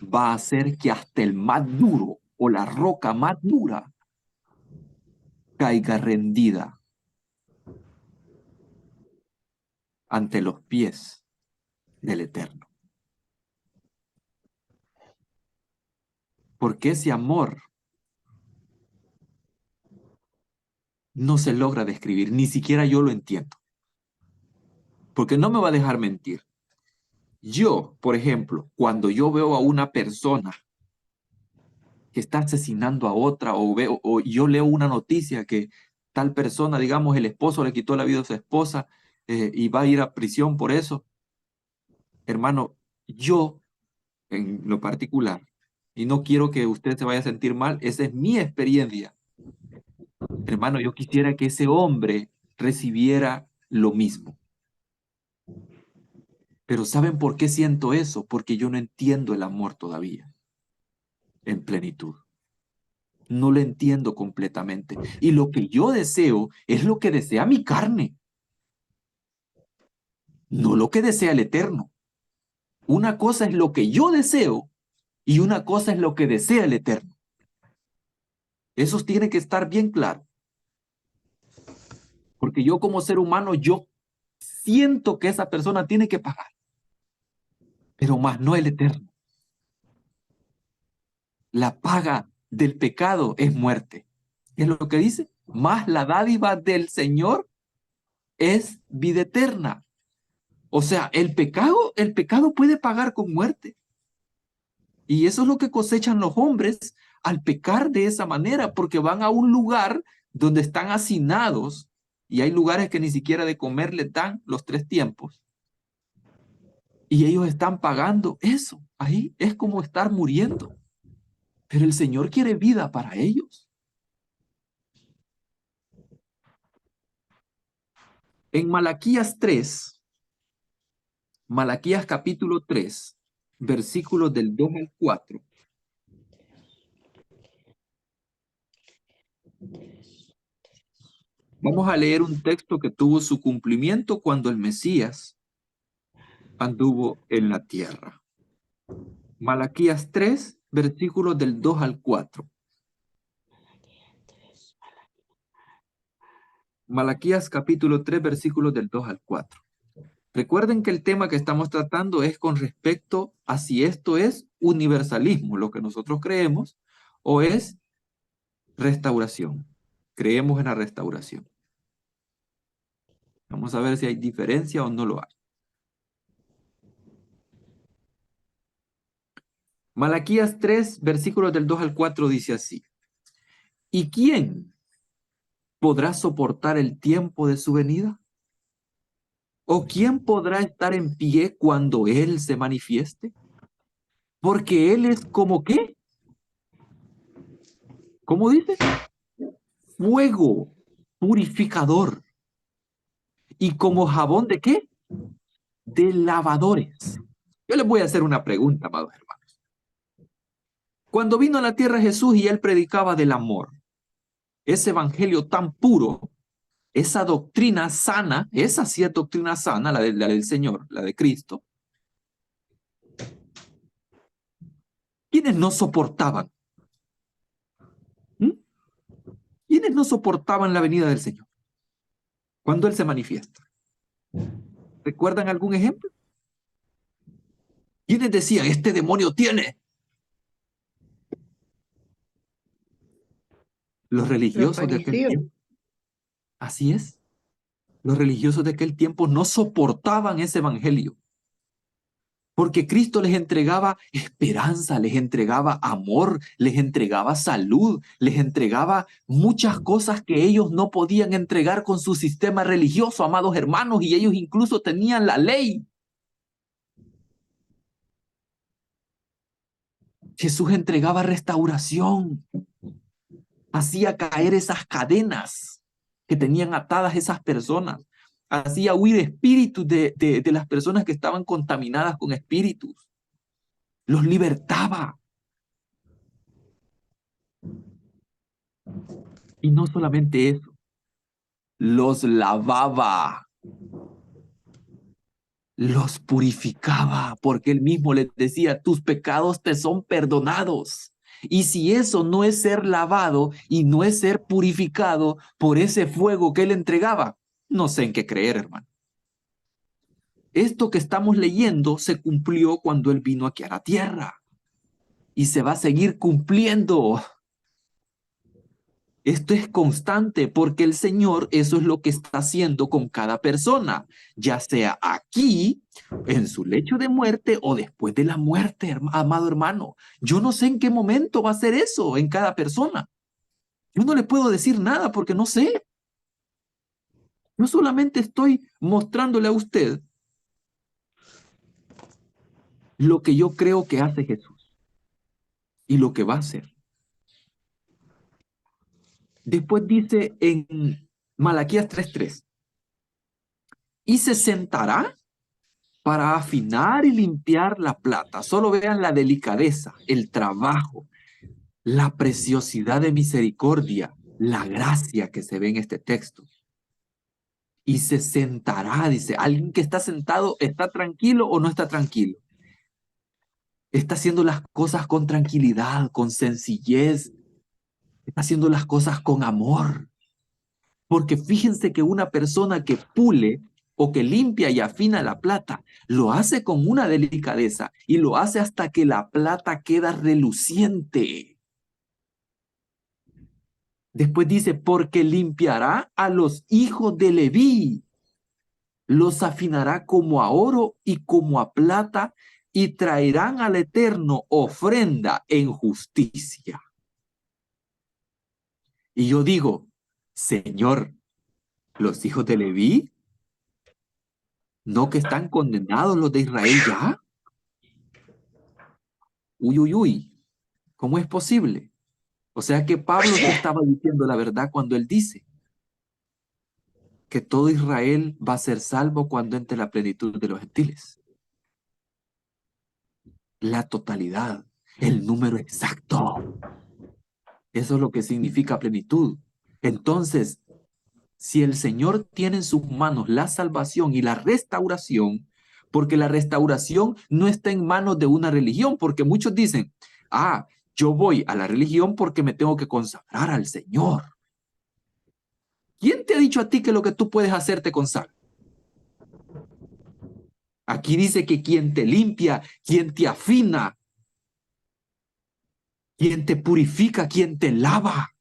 va a hacer que hasta el más duro o la roca más dura caiga rendida ante los pies del Eterno. Porque ese amor no se logra describir, ni siquiera yo lo entiendo. Porque no me va a dejar mentir. Yo, por ejemplo, cuando yo veo a una persona que está asesinando a otra o yo leo una noticia que tal persona, digamos, el esposo le quitó la vida a su esposa y va a ir a prisión por eso, hermano, yo en lo particular, y no quiero que usted se vaya a sentir mal, esa es mi experiencia. Hermano, yo quisiera que ese hombre recibiera lo mismo. Pero ¿saben por qué siento eso? Porque yo no entiendo el amor todavía en plenitud. No lo entiendo completamente. Y lo que yo deseo es lo que desea mi carne, no lo que desea el Eterno. Una cosa es lo que yo deseo y una cosa es lo que desea el Eterno. Eso tiene que estar bien claro. Porque yo como ser humano, yo siento que esa persona tiene que pagar, pero más no el Eterno. La paga del pecado es muerte. ¿Qué es lo que dice? Más la dádiva del Señor es vida eterna. O sea, el pecado puede pagar con muerte. Y eso es lo que cosechan los hombres al pecar de esa manera, porque van a un lugar donde están hacinados y hay lugares que ni siquiera de comer les dan los 3 tiempos. Y ellos están pagando eso. Ahí es como estar muriendo. Pero el Señor quiere vida para ellos. En Malaquías capítulo 3, versículos del 2 al 4. Vamos a leer un texto que tuvo su cumplimiento cuando el Mesías anduvo en la tierra. Malaquías 3, versículos del 2 al 4. Malaquías capítulo 3, versículos del 2 al 4. Recuerden que el tema que estamos tratando es con respecto a si esto es universalismo, lo que nosotros creemos, o es restauración. Creemos en la restauración. Vamos a ver si hay diferencia o no lo hay. Malaquías 3, versículos del 2 al 4 dice así. ¿Y quién podrá soportar el tiempo de su venida? ¿O quién podrá estar en pie cuando Él se manifieste? Porque Él es como ¿qué? ¿Cómo dice? Fuego purificador. ¿Y como jabón de qué? De lavadores. Yo les voy a hacer una pregunta, amados hermanos. Cuando vino a la tierra Jesús y Él predicaba del amor, ese evangelio tan puro, esa doctrina sana, esa sí es doctrina sana, la del Señor, la de Cristo, ¿quiénes no soportaban? ¿Mm? ¿Quiénes no soportaban la venida del Señor cuando Él se manifiesta? ¿Recuerdan algún ejemplo? ¿Quiénes decían, este demonio tiene? Los Los religiosos de aquel fariseos. tiempo. Así es. Los religiosos de aquel tiempo no soportaban ese evangelio, porque Cristo les entregaba esperanza, les entregaba amor, les entregaba salud, les entregaba muchas cosas que ellos no podían entregar con su sistema religioso, amados hermanos, y ellos incluso tenían la ley. Jesús entregaba restauración, hacía caer esas cadenas que tenían atadas esas personas, hacía huir espíritus de las personas que estaban contaminadas con espíritus, los libertaba. Y no solamente eso, los lavaba, los purificaba, porque él mismo les decía, tus pecados te son perdonados. Y si eso no es ser lavado y no es ser purificado por ese fuego que él entregaba, no sé en qué creer, hermano. Esto que estamos leyendo se cumplió cuando él vino aquí a la tierra y se va a seguir cumpliendo. Esto es constante porque el Señor eso es lo que está haciendo con cada persona, ya sea aquí, en su lecho de muerte o después de la muerte, amado hermano. Yo no sé en qué momento va a ser eso en cada persona. Yo no le puedo decir nada porque no sé. Yo solamente estoy mostrándole a usted lo que yo creo que hace Jesús y lo que va a hacer. Después dice en Malaquías 3:3, y se sentará para afinar y limpiar la plata. Solo vean la delicadeza, el trabajo, la preciosidad de misericordia, la gracia que se ve en este texto. Y se sentará, dice, alguien que está sentado, ¿está tranquilo o no está tranquilo? Está haciendo las cosas con tranquilidad, con sencillez, está haciendo las cosas con amor. Porque fíjense que una persona que pule o que limpia y afina la plata, lo hace con una delicadeza y lo hace hasta que la plata queda reluciente. Después dice, porque limpiará a los hijos de Leví, los afinará como a oro y como a plata, y traerán al Eterno ofrenda en justicia. Y yo digo, Señor, los hijos de Leví, ¿no que están condenados los de Israel ya? Uy, uy, uy, ¿cómo es posible? O sea que Pablo sí estaba diciendo la verdad cuando él dice que todo Israel va a ser salvo cuando entre la plenitud de los gentiles. La totalidad, el número exacto. Eso es lo que significa plenitud. Entonces, si el Señor tiene en sus manos la salvación y la restauración, porque la restauración no está en manos de una religión, porque muchos dicen, ah, yo voy a la religión porque me tengo que consagrar al Señor. ¿Quién te ha dicho a ti que lo que tú puedes hacer te consagra? Aquí dice que quien te limpia, quien te afina, quien te purifica, quien te lava,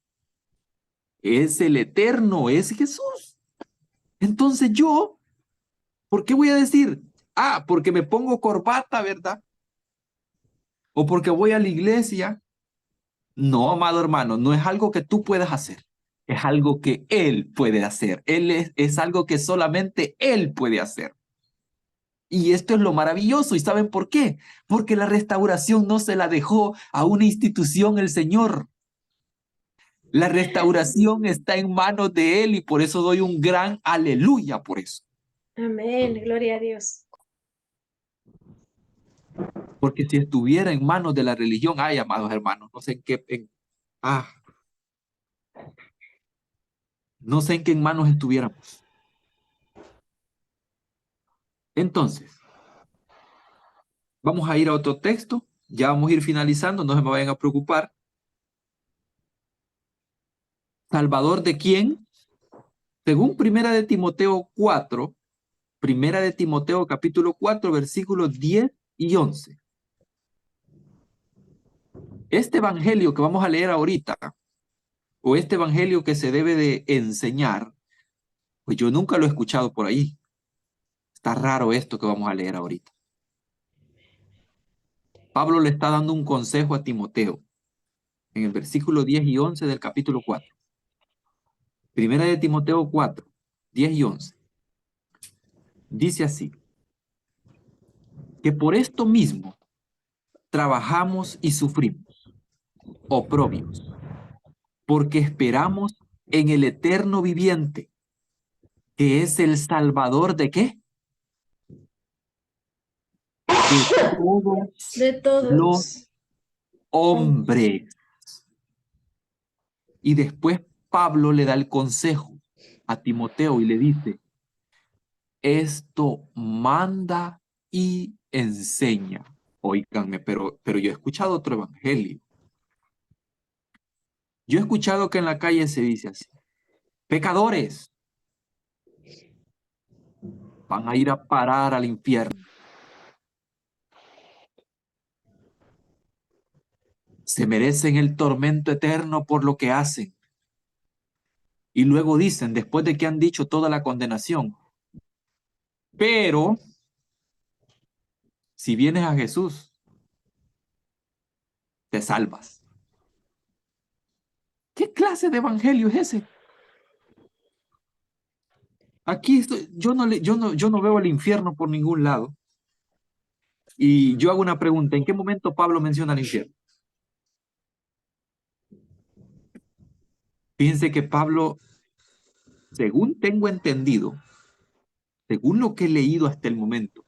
es el Eterno, es Jesús. Entonces yo, ¿por qué voy a decir? Ah, porque me pongo corbata, ¿verdad? O porque voy a la iglesia. No, amado hermano, no es algo que tú puedas hacer. Es algo que Él puede hacer. Es algo que solamente Él puede hacer. Y esto es lo maravilloso. ¿Y saben por qué? Porque la restauración no se la dejó a una institución el Señor. La restauración está en manos de Él y por eso doy un gran aleluya por eso. Amén, gloria a Dios. Porque si estuviera en manos de la religión, ay, amados hermanos, no sé en qué, No sé en qué manos estuviéramos. Entonces, vamos a ir a otro texto. Ya vamos a ir finalizando, no se me vayan a preocupar. ¿Salvador de quién? Según Primera de Timoteo capítulo 4, versículos 10 y 11. Este evangelio que vamos a leer ahorita, o este evangelio que se debe de enseñar, pues yo nunca lo he escuchado por ahí. Está raro esto que vamos a leer ahorita. Pablo le está dando un consejo a Timoteo en el versículo 10 y 11 del capítulo 4. Primera de Timoteo 4, 10 y 11. Dice así, que por esto mismo trabajamos y sufrimos, oprobios, porque esperamos en el eterno viviente, que es el Salvador ¿de qué? De todos De los todos. hombres. Y después Pablo le da el consejo a Timoteo y le dice, esto manda y enseña. Óiganme, pero yo he escuchado otro evangelio. Yo he escuchado que en la calle se dice así, pecadores van a ir a parar al infierno. Se merecen el tormento eterno por lo que hacen. Y luego dicen, después de que han dicho toda la condenación, pero si vienes a Jesús, te salvas. ¿Qué clase de evangelio es ese? Aquí yo no veo el infierno por ningún lado. Y yo hago una pregunta, ¿en qué momento Pablo menciona el infierno? Fíjense que Pablo, según tengo entendido, según lo que he leído hasta el momento,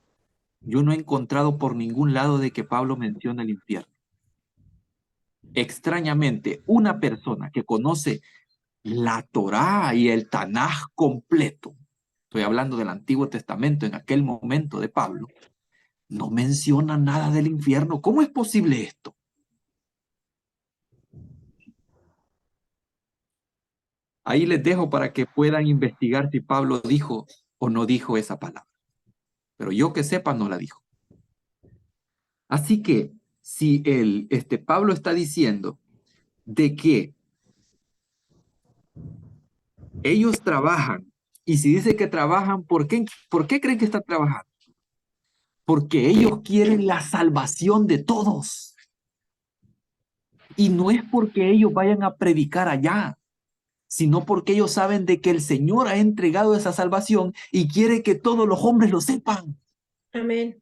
yo no he encontrado por ningún lado de que Pablo mencione el infierno. Extrañamente, una persona que conoce la Torá y el Tanaj completo, estoy hablando del Antiguo Testamento en aquel momento de Pablo, no menciona nada del infierno. ¿Cómo es posible esto? Ahí les dejo para que puedan investigar si Pablo dijo o no dijo esa palabra. Pero yo que sepa, no la dijo. Así que si Pablo está diciendo de que ellos trabajan, y si dice que trabajan, por qué creen que están trabajando? Porque ellos quieren la salvación de todos. Y no es porque ellos vayan a predicar allá, sino porque ellos saben de que el Señor ha entregado esa salvación y quiere que todos los hombres lo sepan. Amén.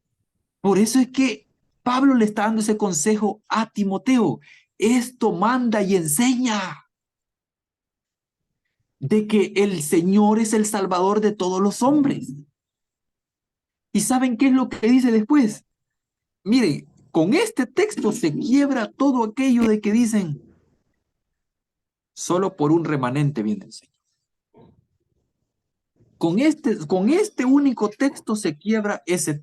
Por eso es que Pablo le está dando ese consejo a Timoteo. Esto manda y enseña de que el Señor es el Salvador de todos los hombres. ¿Y saben qué es lo que dice después? Miren, con este texto se quiebra todo aquello de que dicen, solo por un remanente viene el Señor. Con este único texto se quiebra ese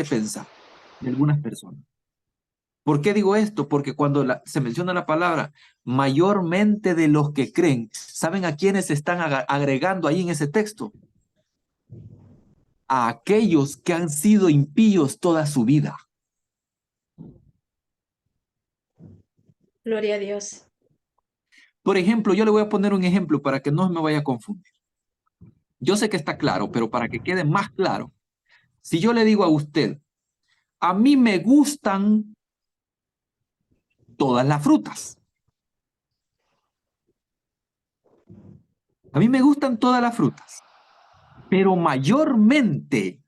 pensar de algunas personas. ¿Por qué digo esto? Porque cuando se menciona la palabra mayormente de los que creen, ¿saben a quiénes se están agregando ahí en ese texto? A aquellos que han sido impíos toda su vida. Gloria a Dios. Por ejemplo, yo le voy a poner un ejemplo para que no me vaya a confundir. Yo sé que está claro, pero para que quede más claro, si yo le digo a usted, a mí me gustan todas las frutas. A mí me gustan todas las frutas, pero mayormente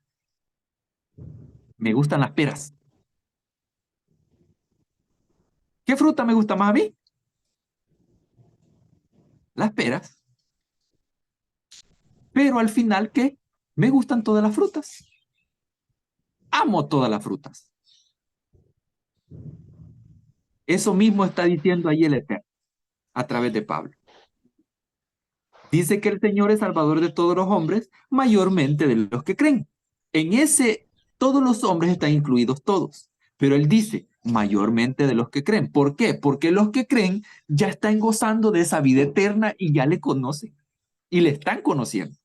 me gustan las peras. ¿Qué fruta me gusta más a mí? Las peras. Pero al final, ¿qué? Me gustan todas las frutas. Amo todas las frutas. Eso mismo está diciendo ahí el Eterno a través de Pablo. Dice que el Señor es salvador de todos los hombres, mayormente de los que creen. En ese, todos los hombres están incluidos todos. Pero él dice, mayormente de los que creen. ¿Por qué? Porque los que creen ya están gozando de esa vida eterna y ya le conocen. Y le están conociendo.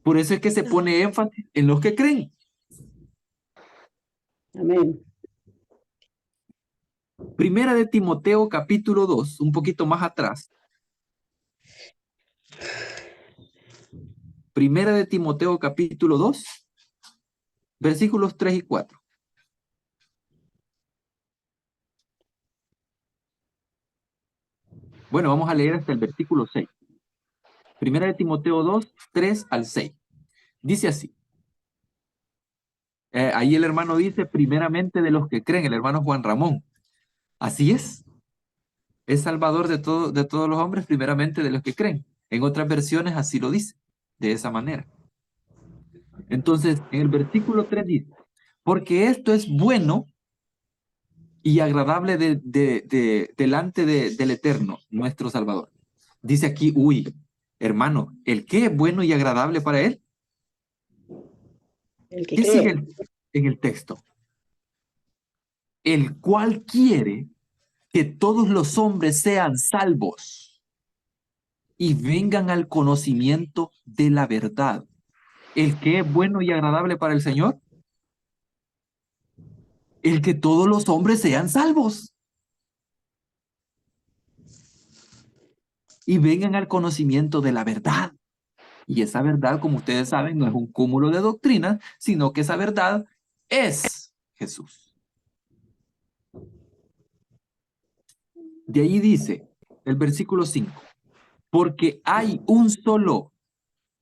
Por eso es que se pone énfasis en los que creen. Amén. Primera de Timoteo capítulo 2, un poquito más atrás. Primera de Timoteo capítulo 2, versículos 3 y 4. Bueno, vamos a leer hasta el versículo 6. Primera de Timoteo 2, 3 al 6. Dice así. Ahí el hermano dice, primeramente de los que creen, el hermano Juan Ramón. Así es. Es salvador de todos los hombres, primeramente de los que creen. En otras versiones así lo dice, de esa manera. Entonces, en el versículo 3 dice, porque esto es bueno y agradable delante del Eterno, nuestro Salvador. Dice aquí, uy, hermano, ¿el qué es bueno y agradable para él? El que ¿Qué sigue cree. en el texto? El cual quiere que todos los hombres sean salvos y vengan al conocimiento de la verdad. ¿El que es bueno y agradable para el Señor? El que todos los hombres sean salvos y vengan al conocimiento de la verdad. Y esa verdad, como ustedes saben, no es un cúmulo de doctrinas, sino que esa verdad es Jesús. De ahí dice el versículo 5, porque hay un solo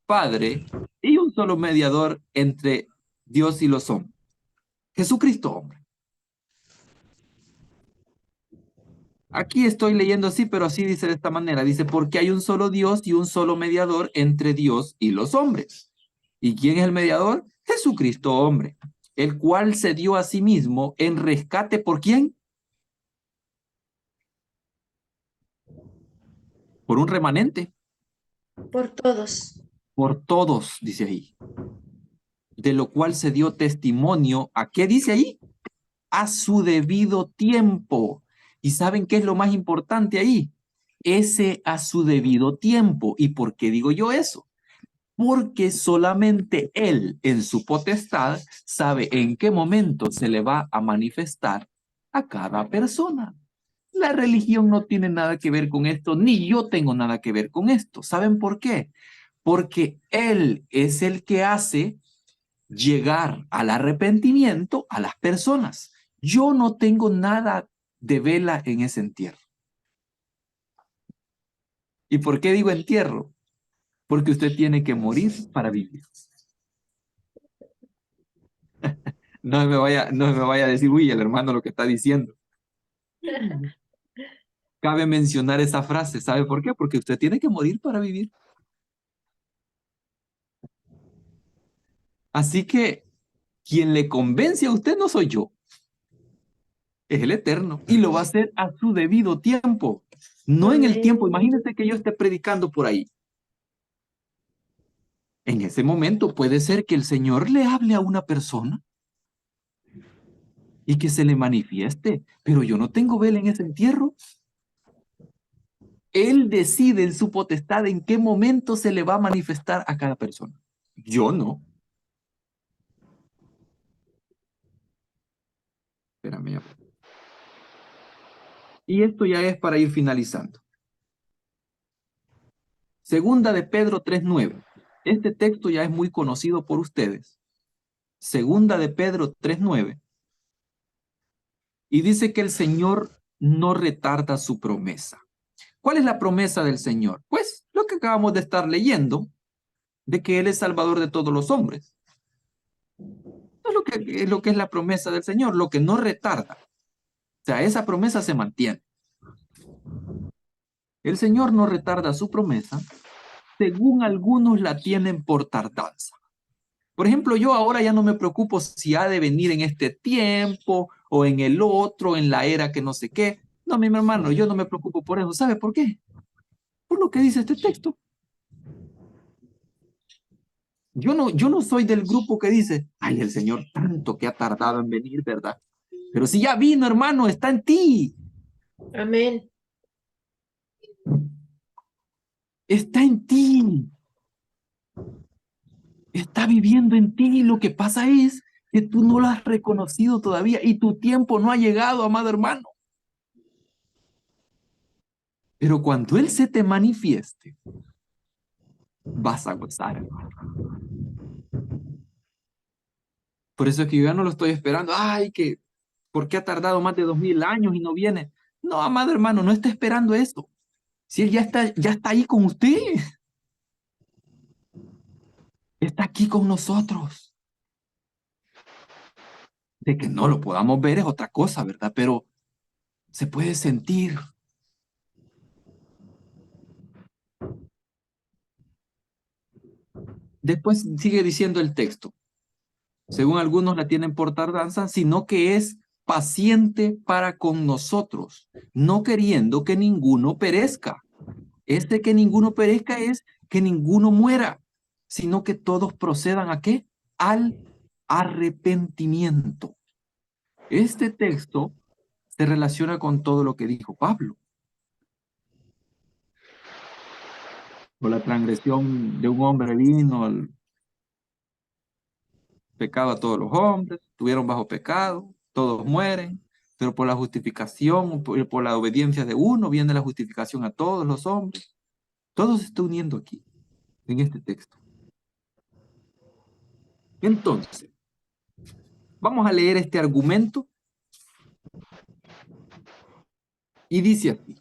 Padre y un solo mediador entre Dios y los hombres, Jesucristo hombre. Aquí estoy leyendo así, pero así dice de esta manera. Dice, porque hay un solo Dios y un solo mediador entre Dios y los hombres. ¿Y quién es el mediador? Jesucristo hombre, el cual se dio a sí mismo en rescate ¿por quién? Por un remanente, Por todos. por todos, dice ahí. De lo cual se dio testimonio, ¿a qué dice ahí? A su debido tiempo. ¿Y saben qué es lo más importante ahí? Ese a su debido tiempo. ¿Y por qué digo yo eso? Porque solamente Él, en su potestad, sabe en qué momento se le va a manifestar a cada persona. La religión no tiene nada que ver con esto, ni yo tengo nada que ver con esto. ¿Saben por qué? Porque Él es el que hace llegar al arrepentimiento a las personas. Yo no tengo nada de vela en ese entierro. ¿Y por qué digo entierro? Porque usted tiene que morir para vivir. No me vaya a decir, uy, el hermano lo que está diciendo. Cabe mencionar esa frase, ¿sabe por qué? Porque usted tiene que morir para vivir. Así que quien le convence a usted no soy yo, es el Eterno. Y lo va a hacer a su debido tiempo, no en el tiempo. Amén. Imagínense que yo esté predicando por ahí. En ese momento puede ser que el Señor le hable a una persona y que se le manifieste, pero yo no tengo vela en ese entierro. Él decide en su potestad en qué momento se le va a manifestar a cada persona. Yo no. Espérame. Y esto ya es para ir finalizando. Segunda de Pedro 3:9. Este texto ya es muy conocido por ustedes. Segunda de Pedro 3:9. Y dice que el Señor no retarda su promesa. ¿Cuál es la promesa del Señor? Pues lo que acabamos de estar leyendo, de que Él es Salvador de todos los hombres. Es lo que es la promesa del Señor, lo que no retarda. O sea, esa promesa se mantiene. El Señor no retarda su promesa, según algunos la tienen por tardanza. Por ejemplo, yo ahora ya no me preocupo si ha de venir en este tiempo o en el otro, en la era que no sé qué. No, mi hermano, yo no me preocupo por eso. ¿Sabe por qué? por lo que dice este texto. Yo no soy del grupo que dice, ay, el Señor tanto que ha tardado en venir, ¿verdad? Pero si ya vino, hermano, está en ti. Amén. Está en ti. Está viviendo en ti. Lo que pasa es que tú no lo has reconocido todavía y tu tiempo no ha llegado, amado hermano. Pero cuando Él se te manifieste, vas a gozar, hermano. Por eso es que yo ya no lo estoy esperando. Ay, ¿por qué ha tardado más de 2000 años y no viene? No, amado hermano, no está esperando esto. Si Él ya está ahí con usted, está aquí con nosotros. De que no lo podamos ver es otra cosa, ¿verdad? Pero se puede sentir. Después sigue diciendo el texto. Según algunos la tienen por tardanza, sino que es paciente para con nosotros, no queriendo que ninguno perezca. Este que ninguno perezca es que ninguno muera, sino que todos procedan ¿a qué? Al arrepentimiento. Este texto se relaciona con todo lo que dijo Pablo. Por la transgresión de un hombre vino el pecado a todos los hombres, estuvieron bajo pecado, todos mueren, pero por la justificación, por la obediencia de uno, viene la justificación a todos los hombres. Todo se está uniendo aquí, en este texto. Entonces, vamos a leer este argumento y dice así: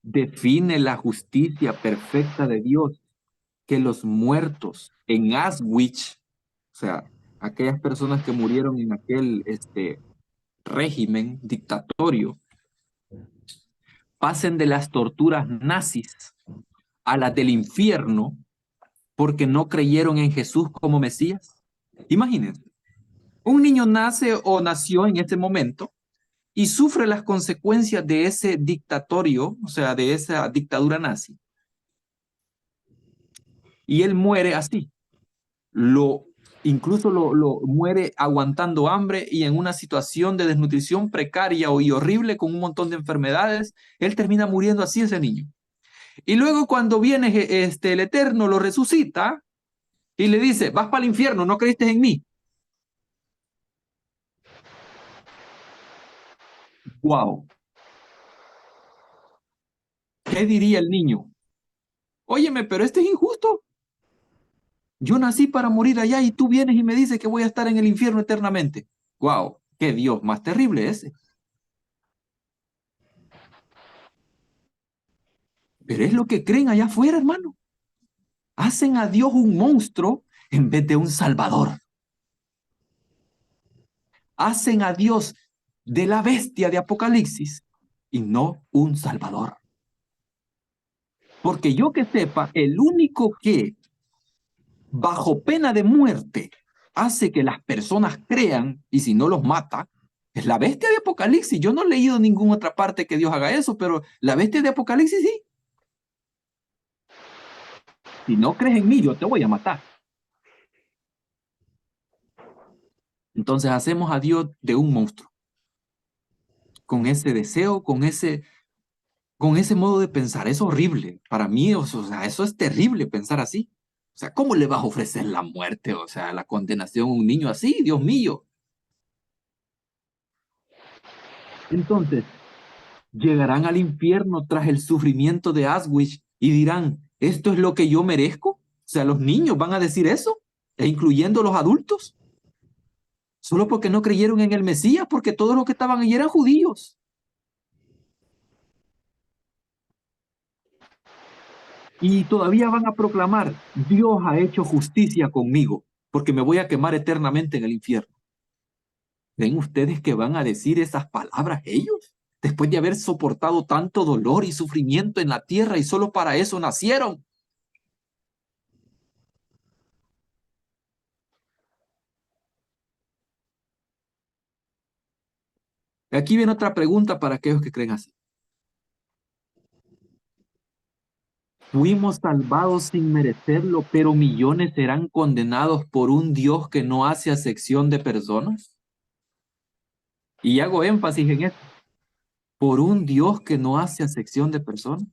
define la justicia perfecta de Dios que los muertos en Auschwitz, o sea, aquellas personas que murieron en aquel régimen dictatorio, pasen de las torturas nazis a las del infierno porque no creyeron en Jesús como Mesías. Imagínense, un niño nace o nació en este momento y sufre las consecuencias de ese dictatorio, o sea, de esa dictadura nazi, y él muere así. Lo, incluso lo muere aguantando hambre y en una situación de desnutrición precaria y horrible con un montón de enfermedades. Él termina muriendo así, ese niño. Y luego cuando viene el Eterno, lo resucita y le dice, vas para el infierno, no creíste en mí. Wow. ¿Qué diría el niño? Óyeme, pero esto es injusto. Yo nací para morir allá y tú vienes y me dices que voy a estar en el infierno eternamente. Wow, qué Dios más terrible ese. Pero es lo que creen allá afuera, hermano. Hacen a Dios un monstruo en vez de un salvador. Hacen a Dios de la bestia de Apocalipsis y no un salvador. Porque yo que sepa, el único que bajo pena de muerte hace que las personas crean y si no los mata es la bestia de Apocalipsis. Yo no he leído en ninguna otra parte que Dios haga eso, pero la bestia de Apocalipsis sí. Si no crees en mí, yo te voy a matar. Entonces hacemos a Dios de un monstruo, con ese deseo, con ese modo de pensar. Es horrible. Para mí, o sea, eso es terrible pensar así. O sea, ¿cómo le vas a ofrecer la muerte, o sea, la condenación a un niño así? Dios mío. Entonces, llegarán al infierno tras el sufrimiento de Auschwitz y dirán, ¿esto es lo que yo merezco? O sea, los niños van a decir eso, e incluyendo los adultos, solo porque no creyeron en el Mesías, porque todos los que estaban allí eran judíos. Y todavía van a proclamar, Dios ha hecho justicia conmigo, porque me voy a quemar eternamente en el infierno. ¿Ven ustedes que van a decir esas palabras ellos? Después de haber soportado tanto dolor y sufrimiento en la tierra y solo para eso nacieron. Aquí viene otra pregunta para aquellos que creen así. Fuimos salvados sin merecerlo, pero millones serán condenados por un Dios que no hace acepción de personas. Y hago énfasis en esto, por un Dios que no hace acepción de personas.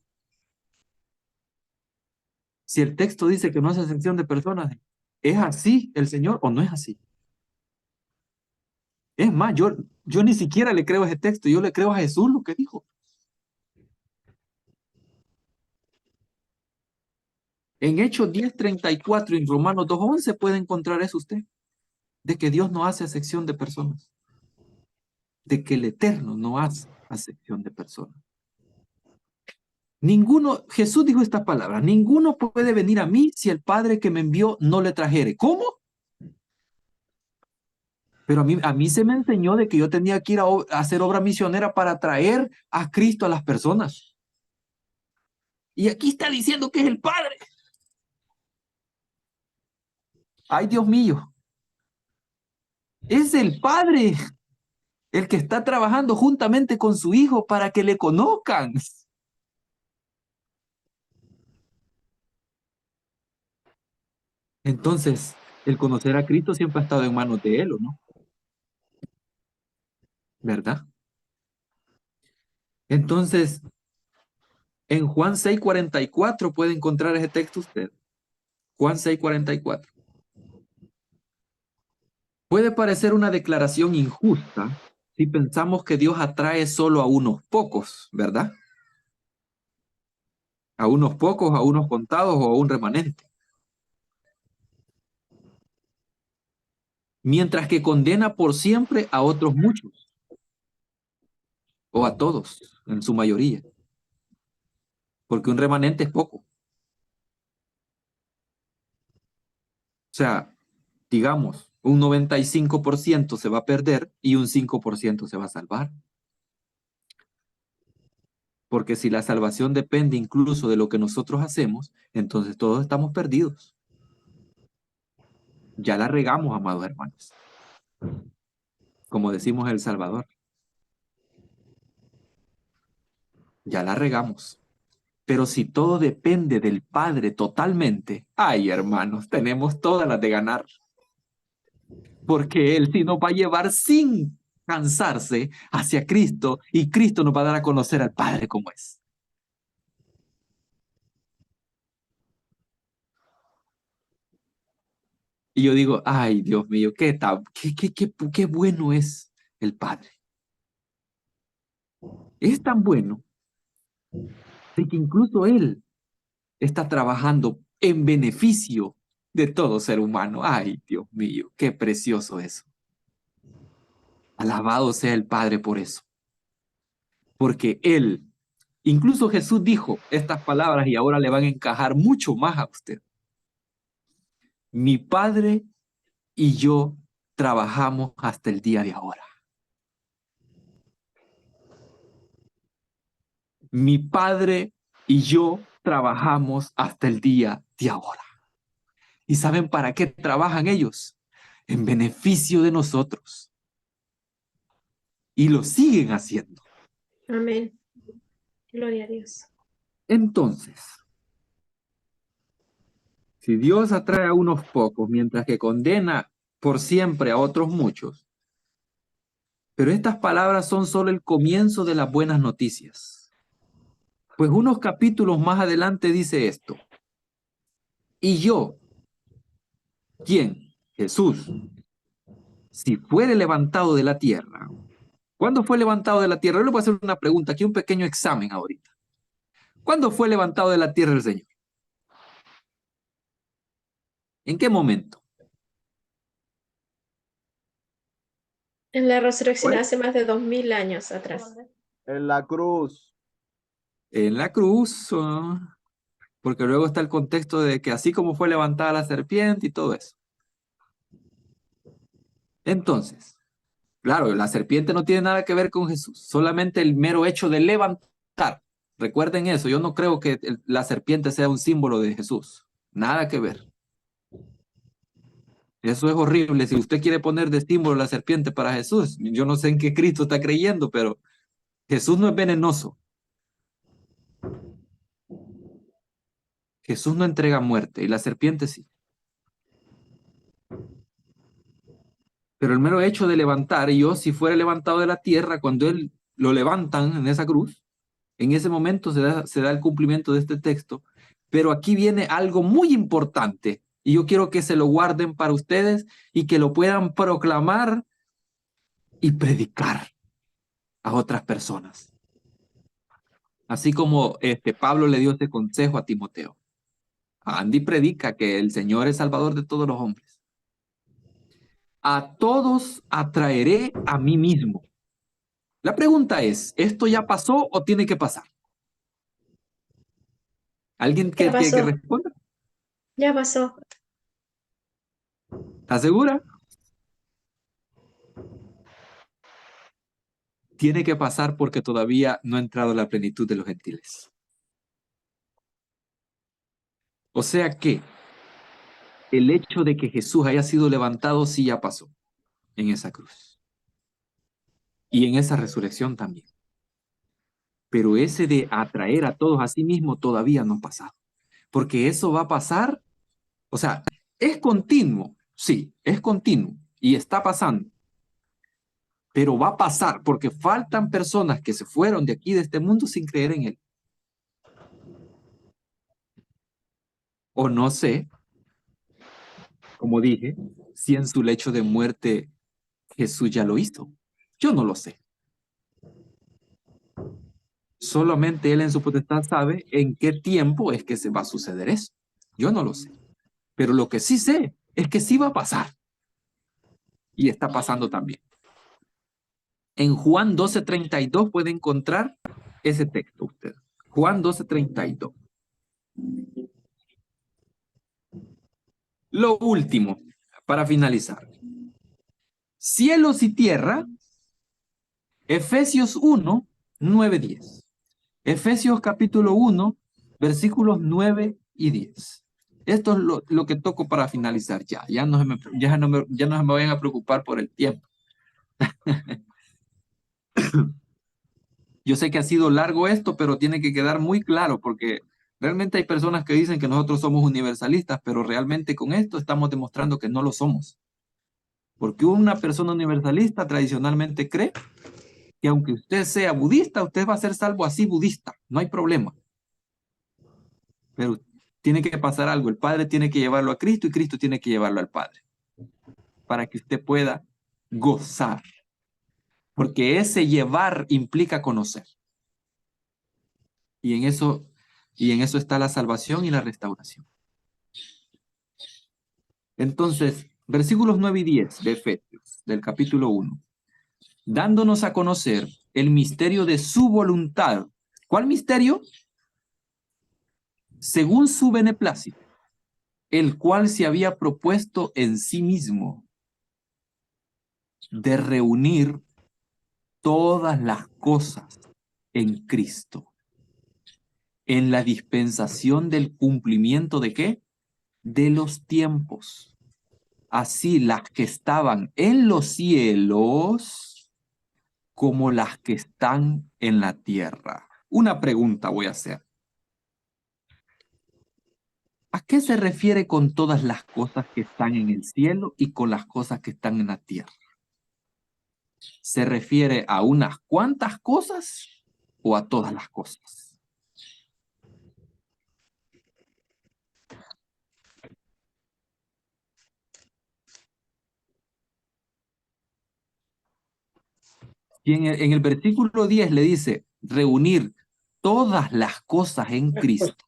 Si el texto dice que no hace acepción de personas, ¿es así el Señor o no es así? Es más, yo ni siquiera le creo a ese texto, yo le creo a Jesús lo que dijo. En Hechos 10:34 y en Romanos 2:11 puede encontrar eso usted, de que Dios no hace acepción de personas, de que el Eterno no hace acepción de personas. Ninguno, Jesús dijo estas palabras, ninguno puede venir a mí si el Padre que me envió no le trajere. ¿Cómo? Pero a mí se me enseñó de que yo tenía que ir a hacer obra misionera para traer a Cristo a las personas. Y aquí está diciendo que es el Padre. Ay, Dios mío. Es el Padre el que está trabajando juntamente con su Hijo para que le conozcan. Entonces, el conocer a Cristo siempre ha estado en manos de Él, ¿o no? ¿Verdad? Entonces, en Juan 6:44 puede encontrar ese texto usted. Juan 6:44. Puede parecer una declaración injusta si pensamos que Dios atrae solo a unos pocos, ¿verdad? A unos pocos, a unos contados o a un remanente. Mientras que condena por siempre a otros muchos, o a todos, en su mayoría, porque un remanente es poco. O sea, digamos, un 95% se va a perder y un 5% se va a salvar. Porque si la salvación depende incluso de lo que nosotros hacemos, entonces todos estamos perdidos. Ya la regamos, amados hermanos. Como decimos en El Salvador. Ya la regamos. Pero si todo depende del Padre totalmente, ay, hermanos, tenemos todas las de ganar. Porque Él sí nos va a llevar sin cansarse hacia Cristo y Cristo nos va a dar a conocer al Padre como es. Y yo digo, ay, Dios mío, qué bueno es el Padre. Es tan bueno de que incluso Él está trabajando en beneficio de todo ser humano. Ay, Dios mío, qué precioso eso. Alabado sea el Padre por eso. Porque Él, incluso Jesús dijo estas palabras y ahora le van a encajar mucho más a usted. Mi Padre y yo trabajamos hasta el día de ahora. Mi Padre y yo trabajamos hasta el día de ahora. ¿Y saben para qué trabajan ellos? En beneficio de nosotros. Y lo siguen haciendo. Amén. Gloria a Dios. Entonces, si Dios atrae a unos pocos mientras que condena por siempre a otros muchos, pero estas palabras son solo el comienzo de las buenas noticias. Pues unos capítulos más adelante dice esto. Y yo, ¿quién? Jesús, si fuere levantado de la tierra. ¿Cuándo fue levantado de la tierra? Yo le voy a hacer una pregunta, aquí un pequeño examen ahorita. ¿Cuándo fue levantado de la tierra el Señor? ¿En qué momento? En la resurrección Pues, hace más de 2000 años atrás. En la cruz. en la cruz, porque luego está el contexto de que así como fue levantada la serpiente y todo eso. Entonces, claro, la serpiente no tiene nada que ver con Jesús, solamente el mero hecho de levantar. Recuerden eso, yo no creo que la serpiente sea un símbolo de Jesús, nada que ver. Eso es horrible. Si usted quiere poner de símbolo la serpiente para Jesús, yo no sé en qué Cristo está creyendo, pero Jesús no es venenoso. Jesús no entrega muerte y la serpiente sí. Pero el mero hecho de levantar, y yo si fuera levantado de la tierra, cuando él lo levantan en esa cruz, en ese momento se da el cumplimiento de este texto. Pero aquí viene algo muy importante y yo quiero que se lo guarden para ustedes y que lo puedan proclamar y predicar a otras personas. Así como Pablo le dio este consejo a Timoteo. Andy predica que el Señor es Salvador de todos los hombres. A todos atraeré a mí mismo. La pregunta es, ¿esto ya pasó o tiene que pasar? ¿Alguien Ya que pasó, responda? ya pasó. ¿Está segura? Tiene que pasar porque todavía no ha entrado la plenitud de los gentiles. O sea que el hecho de que Jesús haya sido levantado sí ya pasó en esa cruz. Y en esa resurrección también. Pero ese de atraer a todos a sí mismo todavía no ha pasado. Porque eso va a pasar, o sea, es continuo, sí, es continuo y está pasando. Pero va a pasar porque faltan personas que se fueron de aquí, de este mundo, sin creer en Él. O no sé, como dije, si en su lecho de muerte Jesús ya lo hizo. Yo no lo sé. Solamente Él en su potestad sabe en qué tiempo es que se va a suceder eso. Yo no lo sé. Pero lo que sí sé es que sí va a pasar. Y está pasando también. En Juan 12:32 puede encontrar ese texto usted. Juan 12:32. Lo último, para finalizar. Cielos y tierra, Efesios 1, 9, 10. Efesios capítulo 1, versículos 9 y 10. Esto es lo que toco para finalizar ya. Ya no se me vayan a preocupar por el tiempo. Yo sé que ha sido largo esto, pero tiene que quedar muy claro porque realmente hay personas que dicen que nosotros somos universalistas, pero realmente con esto estamos demostrando que no lo somos. Porque una persona universalista tradicionalmente cree que aunque usted sea budista, usted va a ser salvo así budista, no hay problema. Pero tiene que pasar algo, el Padre tiene que llevarlo a Cristo y Cristo tiene que llevarlo al Padre, para que usted pueda gozar, porque ese llevar implica conocer. Y en eso, y en eso está la salvación y la restauración. Entonces, versículos 9 y 10 de Efesios, del capítulo 1, dándonos a conocer el misterio de su voluntad. ¿Cuál misterio? Según su beneplácito, el cual se había propuesto en sí mismo de reunir todas las cosas en Cristo, en la dispensación del cumplimiento ¿de qué? De los tiempos. Así las que estaban en los cielos como las que están en la tierra. Una pregunta voy a hacer. ¿A qué se refiere con todas las cosas que están en el cielo y con las cosas que están en la tierra? ¿Se refiere a unas cuantas cosas o a todas las cosas? Y en el versículo 10 le dice, reunir todas las cosas en Cristo.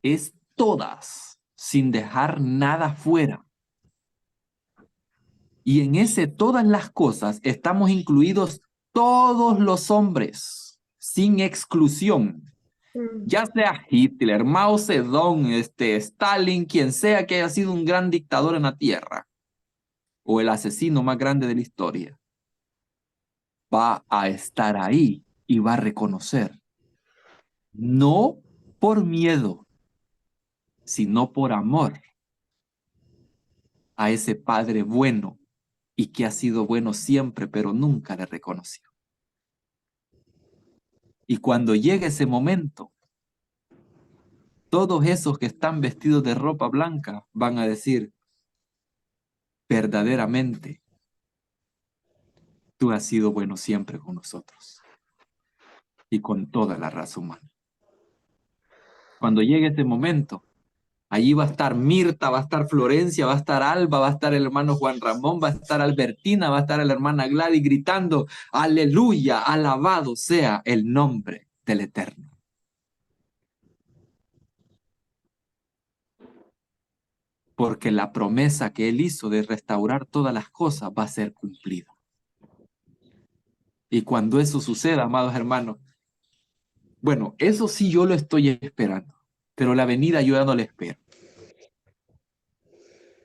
Es todas, sin dejar nada fuera. Y en ese todas las cosas estamos incluidos todos los hombres, sin exclusión. Ya sea Hitler, Mao Zedong, Stalin, quien sea que haya sido un gran dictador en la tierra, o el asesino más grande de la historia, va a estar ahí y va a reconocer, no por miedo, sino por amor a ese Padre bueno y que ha sido bueno siempre, pero nunca le reconoció. Y cuando llegue ese momento, todos esos que están vestidos de ropa blanca van a decir, verdaderamente, tú has sido bueno siempre con nosotros y con toda la raza humana. Cuando llegue ese momento, allí va a estar Mirta, va a estar Florencia, va a estar Alba, va a estar el hermano Juan Ramón, va a estar Albertina, va a estar la hermana Gladys gritando, aleluya, alabado sea el nombre del Eterno. Porque la promesa que Él hizo de restaurar todas las cosas va a ser cumplida. Y cuando eso suceda, amados hermanos, bueno, eso sí yo lo estoy esperando, pero la venida yo ya no la espero.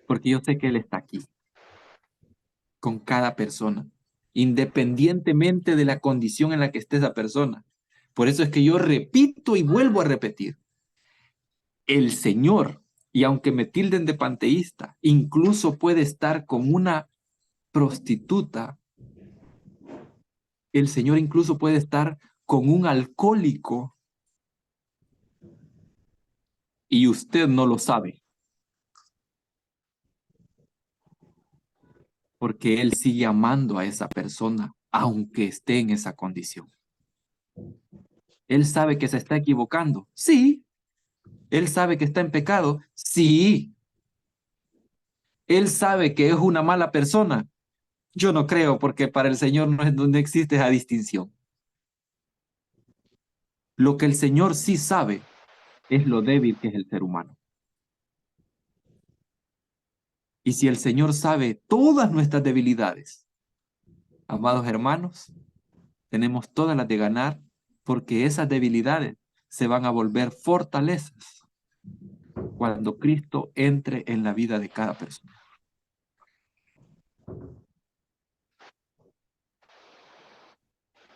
Porque yo sé que Él está aquí, con cada persona, independientemente de la condición en la que esté esa persona. Por eso es que yo repito y vuelvo a repetir, el Señor, y aunque me tilden de panteísta, incluso puede estar con una prostituta, el Señor incluso puede estar con un alcohólico y usted no lo sabe, porque Él sigue amando a esa persona, aunque esté en esa condición. Él sabe que se está equivocando, sí. Él sabe que está en pecado, sí. Él sabe que es una mala persona. Yo no creo, porque para el Señor no existe esa distinción. Lo que el Señor sí sabe es lo débil que es el ser humano. Y si el Señor sabe todas nuestras debilidades, amados hermanos, tenemos todas las de ganar, porque esas debilidades se van a volver fortalezas cuando Cristo entre en la vida de cada persona.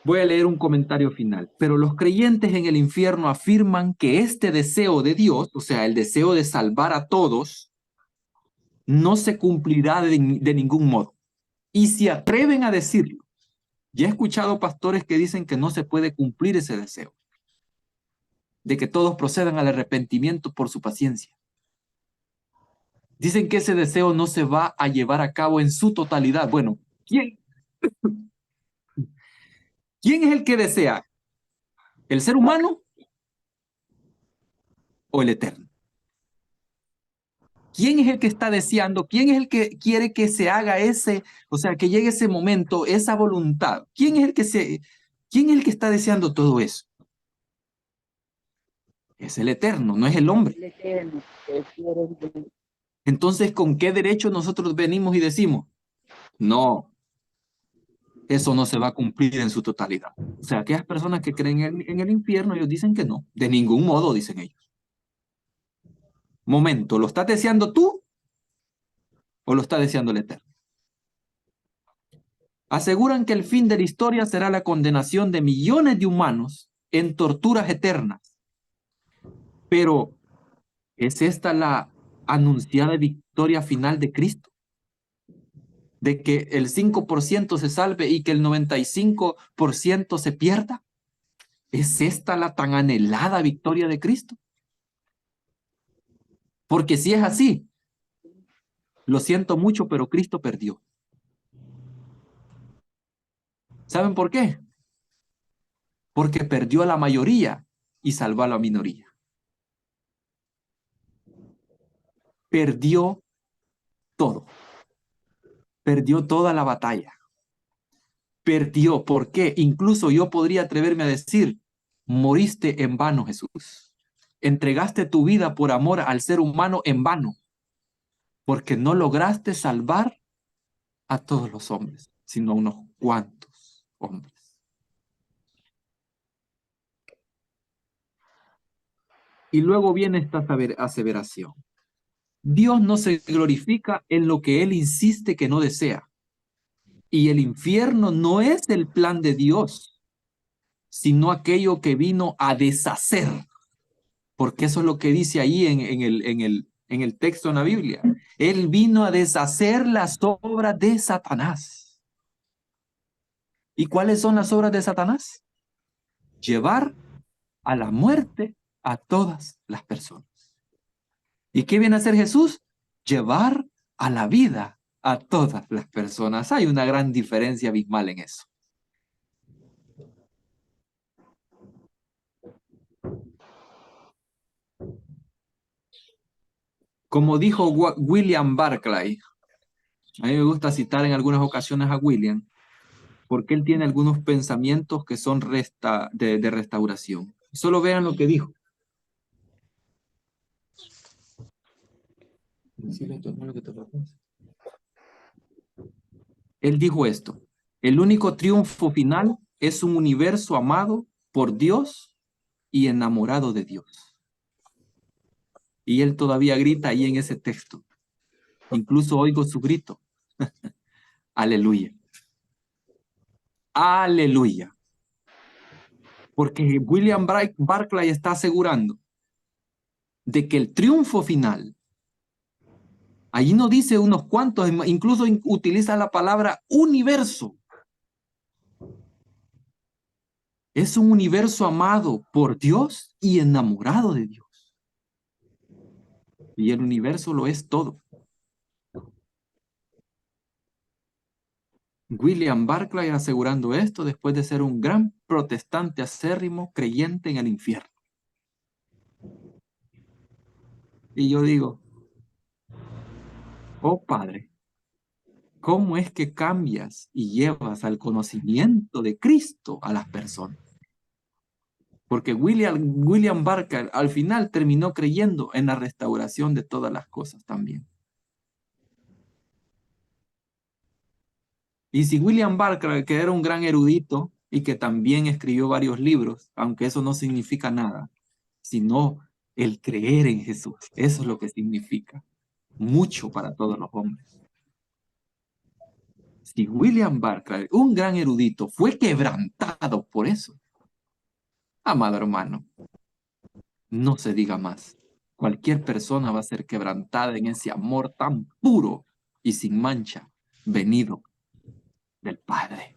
Voy a leer un comentario final. Pero los creyentes en el infierno afirman que este deseo de Dios, o sea, el deseo de salvar a todos, no se cumplirá de ningún modo. Y se atreven a decirlo. Ya he escuchado pastores que dicen que no se puede cumplir ese deseo, de que todos procedan al arrepentimiento por su paciencia. Dicen que ese deseo no se va a llevar a cabo en su totalidad. Bueno, ¿quién es el que desea? ¿El ser humano o el Eterno? ¿Quién es el que está deseando? ¿Quién es el que quiere que se haga ese, o sea, que llegue ese momento, esa voluntad? ¿Quién es el que está deseando todo eso? Es el Eterno, no es el hombre. El Eterno, que quiere ver. Entonces, ¿con qué derecho nosotros venimos y decimos, no, eso no se va a cumplir en su totalidad? O sea, aquellas personas que creen en el infierno, ellos dicen que no, de ningún modo, dicen ellos. Momento, ¿lo estás deseando tú o lo está deseando el Eterno? Aseguran que el fin de la historia será la condenación de millones de humanos en torturas eternas. Pero, ¿es esta la anunciada victoria final de Cristo? ¿De que el 5% se salve y que el 95% se pierda? ¿Es esta la tan anhelada victoria de Cristo? Porque si es así, lo siento mucho, pero Cristo perdió. ¿Saben por qué? Porque perdió a la mayoría y salvó a la minoría. Perdió todo. Perdió toda la batalla. Perdió. ¿Por qué? Incluso yo podría atreverme a decir, moriste en vano, Jesús. Entregaste tu vida por amor al ser humano en vano, porque no lograste salvar a todos los hombres, sino a unos cuantos hombres. Y luego viene esta aseveración. Dios no se glorifica en lo que Él insiste que no desea. Y el infierno no es el plan de Dios, sino aquello que vino a deshacer. Porque eso es lo que dice ahí en el texto en la Biblia. Él vino a deshacer las obras de Satanás. ¿Y cuáles son las obras de Satanás? Llevar a la muerte a todas las personas. ¿Y qué viene a hacer Jesús? Llevar a la vida a todas las personas. Hay una gran diferencia abismal en eso. Como dijo William Barclay, a mí me gusta citar en algunas ocasiones a William, porque él tiene algunos pensamientos que son de restauración. Solo vean lo que dijo. Él dijo esto: el único triunfo final es un universo amado por Dios y enamorado de Dios. Y él todavía grita ahí en ese texto. Incluso oigo su grito. Aleluya. Aleluya. Porque William Barclay está asegurando de que el triunfo final, allí no dice unos cuantos, incluso utiliza la palabra universo. Es un universo amado por Dios y enamorado de Dios. Y el universo lo es todo. William Barclay asegurando esto después de ser un gran protestante acérrimo creyente en el infierno. Y yo digo, oh Padre, ¿cómo es que cambias y llevas al conocimiento de Cristo a las personas? Porque William Barclay al final terminó creyendo en la restauración de todas las cosas también. Y si William Barclay, que era un gran erudito y que también escribió varios libros, aunque eso no significa nada, sino el creer en Jesús, eso es lo que significa mucho para todos los hombres. Si William Barclay, un gran erudito, fue quebrantado por eso, amado hermano, no se diga más. Cualquier persona va a ser quebrantada en ese amor tan puro y sin mancha, venido del Padre.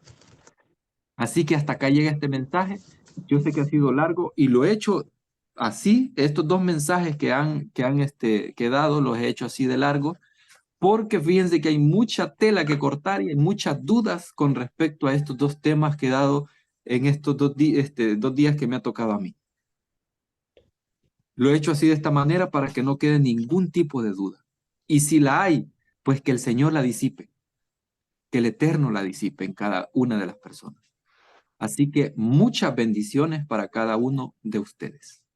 Así que hasta acá llega este mensaje. Yo sé que ha sido largo y lo he hecho así. Estos dos mensajes que han quedado, los he hecho así de largo, porque fíjense que hay mucha tela que cortar y hay muchas dudas con respecto a estos dos temas que he dado en estos dos días que me ha tocado a mí. Lo he hecho así de esta manera para que no quede ningún tipo de duda. Y si la hay, pues que el Señor la disipe, que el Eterno la disipe en cada una de las personas. Así que muchas bendiciones para cada uno de ustedes.